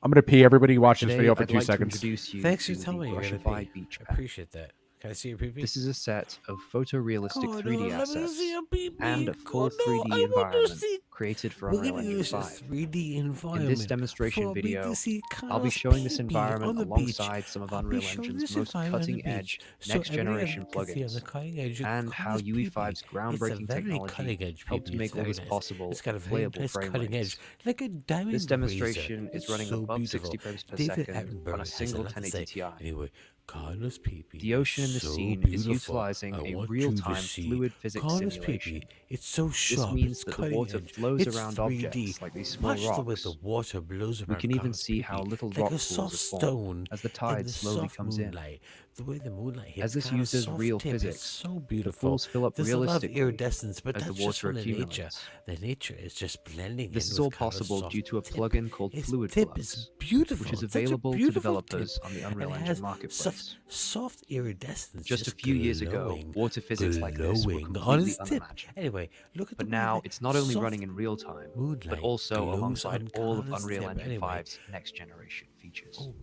I'm going to pee. Everybody watch this Today, video for I'd 2 like to seconds. introduce you Thanks for to telling the me you're Brushify gonna pee. Beach I Pack. appreciate that. Can I see your pee-pee? This is a set of photorealistic God, 3D let me assets see your pee-pee. and a full God, no, 3D I want to environment see- created for We're Unreal gonna Engine use a 5. 3D environment In this demonstration for me video, to see I'll be Kyle's showing this pee-pee on environment the beach. alongside some of I'll be Unreal showing Engine's this most environment on the cutting-edge, beach, so next-generation everyone can see on the plugins. cutting edge of And how Kyle's UE5's pee-pee. groundbreaking It's a very technology cutting-edge helped to pee-pee. make It's all very this nice. possible It's got a with very playable nice frame cutting rates. edge, like a diamond This demonstration razor. is It's running so above beautiful. 60 frames per David second Attenborough on a has single lot to 1080 say. Ti. Anyway, Connor's pee-pee. The ocean in the so scene is beautiful. utilizing I a want real-time you to see fluid physics Connor's simulation. pee-pee. It's so This sharp. means It's that the cutting water edge. flows It's around 3D. objects like these small Watch the way rocks. the water blows We around can even Connor's see how pee-pee, little like rock a pools soft are stone formed as the in tide the slowly soft comes in. moonlight. The way the moonlight hits As this kind of uses soft real tip, physics, it's so the beautiful. pools fill up There's a lot of realistically iridescence, but as the that's just water from the nature. accumulates. The nature is just blending This in is with all Connor's possible soft due to a tip. plugin called His Fluid tip Flux, is beautiful. which is It's such a available to beautiful developers tip. on the And Unreal it Engine has marketplace. soft iridescence. Just a just few years ago, glowing, water physics like this were glowing on completely his tip. unimaginable. Anyway, look at But the way now that it's not only soft running in real time, but moonlight also glows alongside on all of Connor's Unreal tip. Engine Anyway. 5's next generation features. Oh,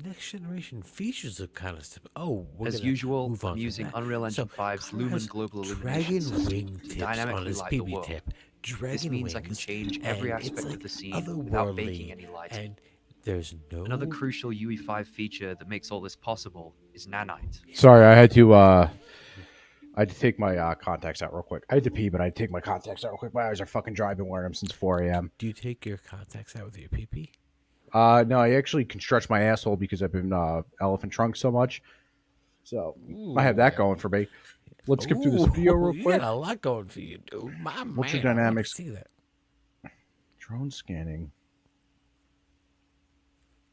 next generation features of kind of stuff. Oh, we're As gonna usual, move on I'm from using that. Unreal Engine So, 5's Connor Lumen has Global Illumination dragon system wing to tips on dynamically his light the PB world. tip. This Dragon means I can wings, change every and it's aspect like of the scene without baking any otherworldly, lighting. and there's no Another crucial UE5 feature that makes all this possible is nanite. Sorry, I had to take my contacts out real quick. I had to pee, but I had to take my contacts out real quick. My eyes are fucking dry. I've been wearing them since 4 a.m. Do you take your contacts out with your PP? No, I actually can stretch my asshole because I've been elephant trunk so much. So I have that going for me. Let's skip through this video real You quick. got a lot going for you, dude. My What's your man, I like to dynamics? see that. Drone scanning.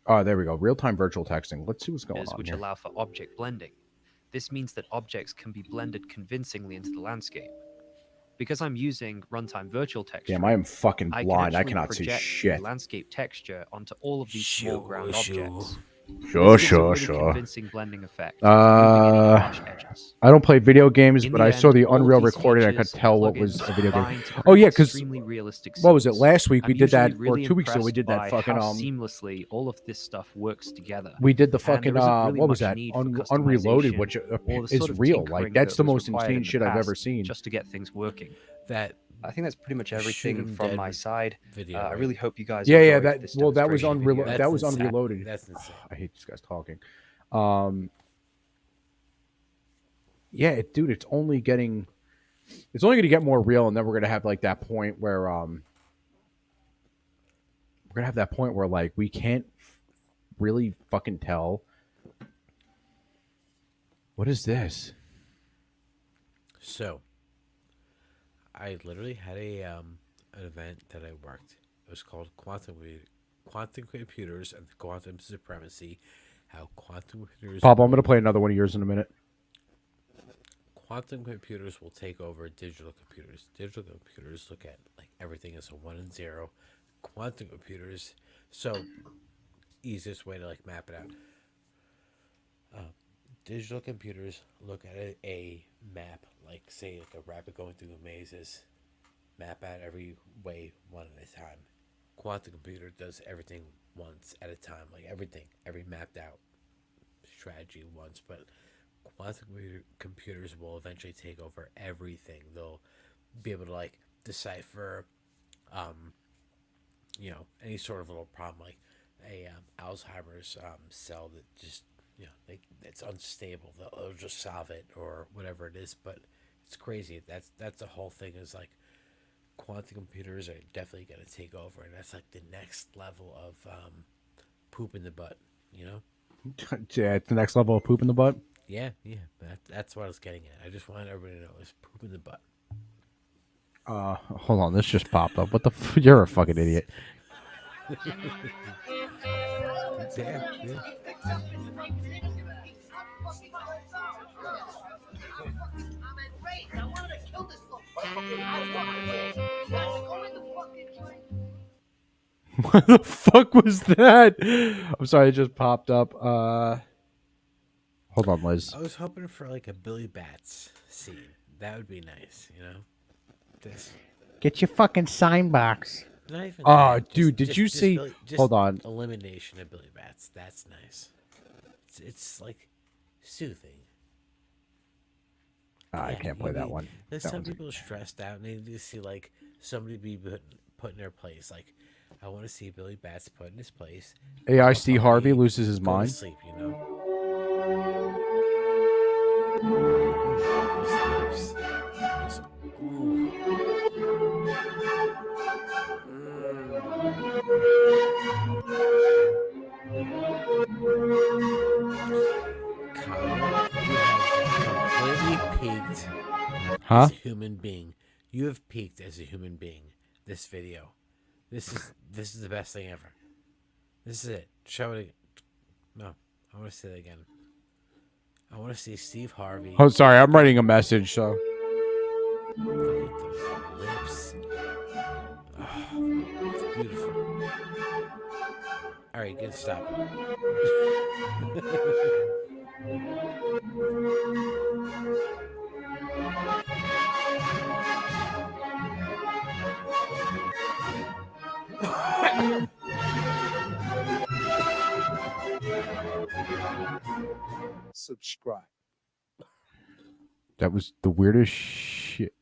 Oh, there we go. Real-time virtual texting. Let's see what's going on Which here. allow for object blending. This means that objects can be blended convincingly into the landscape. Because I'm using runtime virtual texture, Damn, I am fucking I can blind. I actually cannot see project shit. the landscape texture onto all of these small ground objects. Sure, This gives a sure, really sure. convincing blending effect, removing any harsh edges. I don't play video games, In but the I saw end, the all of Unreal these recording. I could features and tell what was plugins a video game. combine to Oh create yeah, because extremely realistic what was it scenes. last week? I'm We did that, usually really or 2 weeks ago. We impressed did that by fucking how seamlessly all of this stuff works together. We did the And fucking there isn't really what was much that? need for Unreloaded, customization which or the is sort of real. tinkering Like that's that the was most required in insane the shit I've ever past seen. just to get things working. That I think that's pretty much Shoot everything 'em from dead my side. video, I right? really hope you guys Yeah, enjoyed that this well, that was demonstration video. that was insane. unreloaded. That's insane. I hate these guys talking. Yeah, dude, it's only going to get more real, and then we're gonna have like that point where like we can't really fucking tell. What is this? So, I literally had an event that I worked. It was called Quantum Computers and Quantum Supremacy. How quantum computers. Papa, I'm gonna play another one of yours in a minute. Quantum computers will take over digital computers. Digital computers look at like everything as a 1 and 0. Quantum computers, so easiest way to like map it out. Digital computers look at a map, like say like a rabbit going through the mazes, map out every way one at a time. Quantum computer does everything once at a time, like every mapped out strategy once, but quantum computers will eventually take over everything. They'll be able to like decipher, any sort of little problem, like a Alzheimer's cell that just it's unstable. They'll just solve it or whatever it is. But it's crazy. That's the whole thing. Is like quantum computers are definitely going to take over, and that's like the next level of poop in the butt. Yeah, it's the next level of poop in the butt. Yeah. That's what I was getting at. I just wanted everybody to know it's poop in the butt. Hold on, this just popped up. What the? You're a fucking idiot. Yeah. What the fuck was that? I'm sorry, it just popped up. Hold on, Liz. I was hoping for like a Billy Bats scene. That would be nice, This. Get your fucking sign box. Not even Oh, that. dude, did you see? Hold on. Elimination of Billy Bats. That's nice. It's like soothing. I can't play that one. There's That some one's- people are stressed out and they need to see like somebody be put in their place. Like I want to see Billy Bats put in his place. AI Steve Harvey loses his Go to mind. sleep, His lips. You have completely peaked Huh? as a human being. You have peaked as a human being. This video. This is the best thing ever. This is it. Show it again. No, I want to say it again. I want to see Steve Harvey. Oh, sorry, I'm writing a message. So Look at those lips. Oh, it's beautiful. All right, good. Stop it. Subscribe. that was the weirdest shit.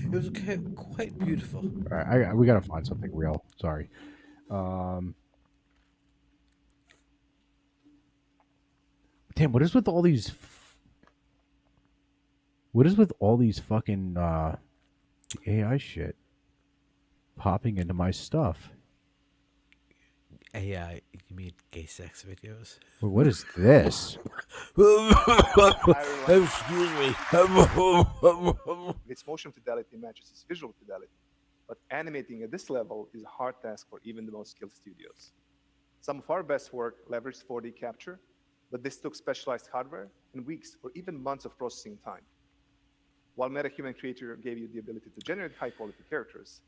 It was quite beautiful. All right, we gotta find something real. Sorry. Damn, what is with all these? What is with all these fucking AI shit popping into my stuff? AI, you mean gay sex videos? Well, what is this? Excuse me. Its motion fidelity matches its visual fidelity, but animating at this level is a hard task for even the most skilled studios. Some of our best work leveraged 4D capture, but this took specialized hardware and weeks or even months of processing time. While MetaHuman Creator gave you the ability to generate high-quality characters,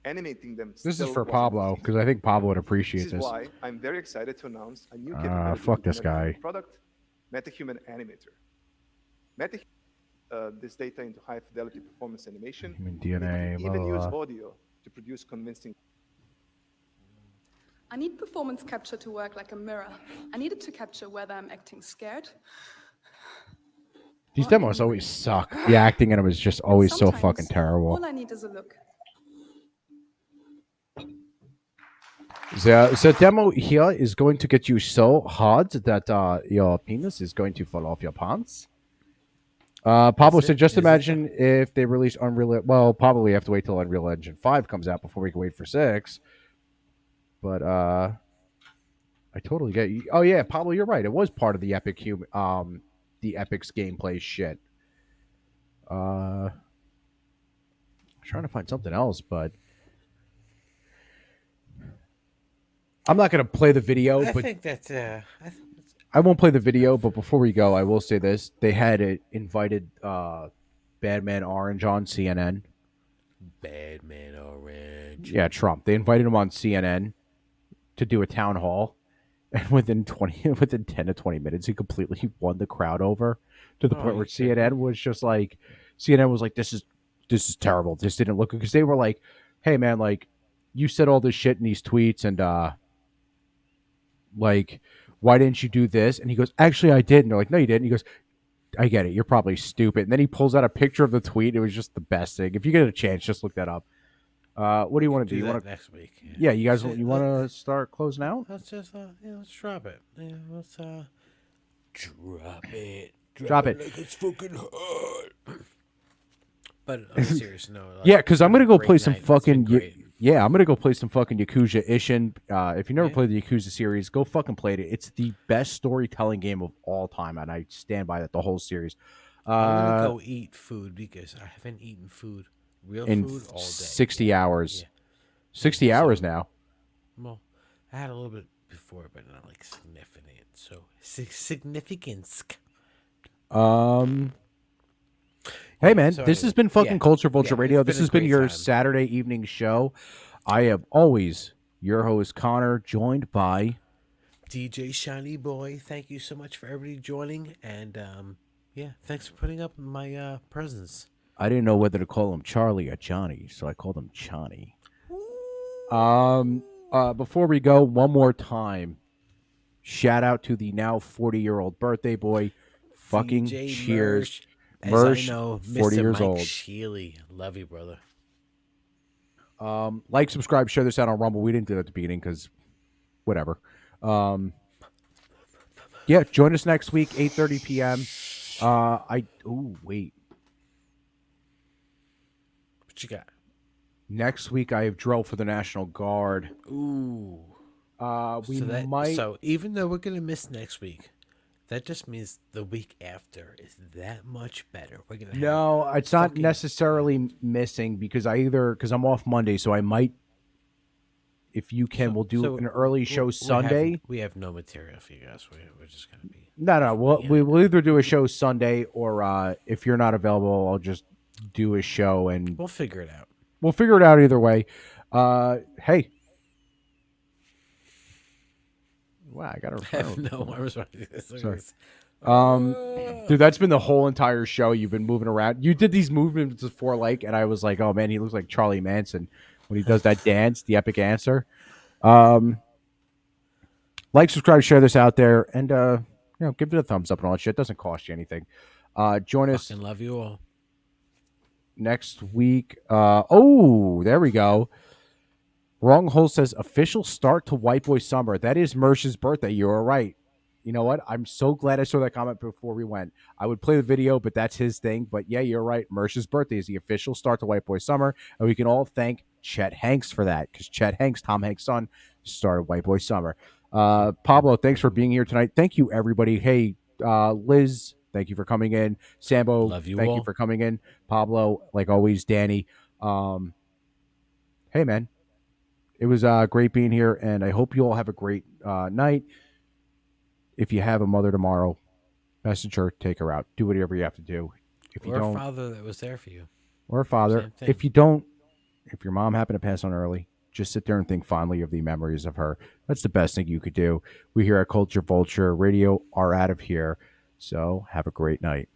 animating them This is for wasn't Pablo easy. because I think Pablo would appreciate This is this. why I'm very excited to announce a new capability Fuck with the this guy. MetaHuman product, MetaHuman Animator. This data into high-fidelity performance animation. Human DNA, It can blah, even blah, use blah. audio to produce convincing. I need performance capture to work like a mirror. I need it to capture whether I'm acting scared. These demos always suck. The acting in them is just always so fucking Sometimes terrible. all I need is a look. The demo here is going to get you so hard that your penis is going to fall off your pants. Pablo said, just imagine if they release Unreal. Well, probably have to wait till Unreal Engine 5 comes out before we can wait for 6. But I totally get you. Oh yeah, Pablo, you're right. It was part of the the Epic's gameplay shit. I'm trying to find something else, but I'm not going to play the video. I but think that's. I won't play the video, but before we go, I will say this: they had invited Badman Orange on CNN. Badman Orange. Yeah, Trump. They invited him on CNN to do a town hall, and within 10 to 20 minutes, he completely won the crowd over to the point where CNN was just like, this is terrible. This didn't look good because they were like, hey man, like you said all this shit in these tweets, and like, why didn't you do this? And he goes, actually, I did. And they're like, no, you didn't. He goes, I get it. You're probably stupid. And then he pulls out a picture of the tweet. It was just the best thing. If you get a chance, just look that up. What do you want to do? You want to next week? Yeah, you guys. You want to start closing out? Let's just let's drop it. Yeah, let's drop it. Drop it. Like it's fucking hot. But on a serious note, like, yeah, because I'm gonna go great play some night. It's been fucking. great. Yeah, I'm gonna go play some fucking Yakuza Ishin. If you never played the Yakuza series, go fucking play it. It's the best storytelling game of all time, and I stand by that. The whole series. I'm gonna go eat food because I haven't eaten food, real in food, all day. 60 hours. Yeah. 60 hours now. Well, I had a little bit before, but not like significant. So significance. Hey man, so this anyway, has been fucking yeah. Culture Vulture Yeah, Radio. it's This been a has been great your time. Saturday evening show. I am always your host Connor, joined by DJ Shiny Boy. Thank you so much for everybody joining, and yeah, thanks for putting up my presence. I didn't know whether to call him Charlie or Johnny, so I called him Johnny. Before we go, one more time, shout out to the now 40-year-old birthday boy. Fucking DJ cheers. As Mersh, I know, 40 Mr. years Mike old. Sheely. Love you, brother. Like, subscribe, share this out on Rumble. We didn't do that at the beginning because whatever. Yeah, join us next week, 8:30 p.m. Wait. What you got? Next week, I have drill for the National Guard. Ooh. We so might. So even though we're gonna miss next week, that just means the week after is that much better. We're gonna No, it's not necessarily missing because I'm off Monday, so I might. If you can, we'll do an early show Sunday. We have no material for you guys. We're just gonna be. No, we'll either do a show Sunday or if you're not available, I'll just do a show and we'll figure it out. We'll figure it out either way. Hey. Wow, I got to have no arms. Sorry. Dude, that's been the whole entire show. You've been moving around. You did these movements before, and I was like, oh man, he looks like Charlie Manson when he does that dance, the epic answer. Like, subscribe, share this out there, and give it a thumbs up and all that shit. It doesn't cost you anything. Join us. Fucking love you all. Next week. There we go. Wrong Hole says official start to White Boy Summer. That is Mersh's birthday. You are right. You know what? I'm so glad I saw that comment before we went. I would play the video, but that's his thing. But yeah, you're right. Mersh's birthday is the official start to White Boy Summer. And we can all thank Chet Hanks for that because Chet Hanks, Tom Hanks' son, started White Boy Summer. Pablo, thanks for being here tonight. Thank you, everybody. Hey, Liz, thank you for coming in. Sambo, thank you for coming in. Pablo, like always, Danny. Hey, man. It was great being here, and I hope you all have a great night. If you have a mother tomorrow, message her, take her out, do whatever you have to do. If you don't, a father that was there for you, or a father. If you don't, if your mom happened to pass on early, just sit there and think fondly of the memories of her. That's the best thing you could do. We here at Culture Vulture Radio are out of here, so have a great night.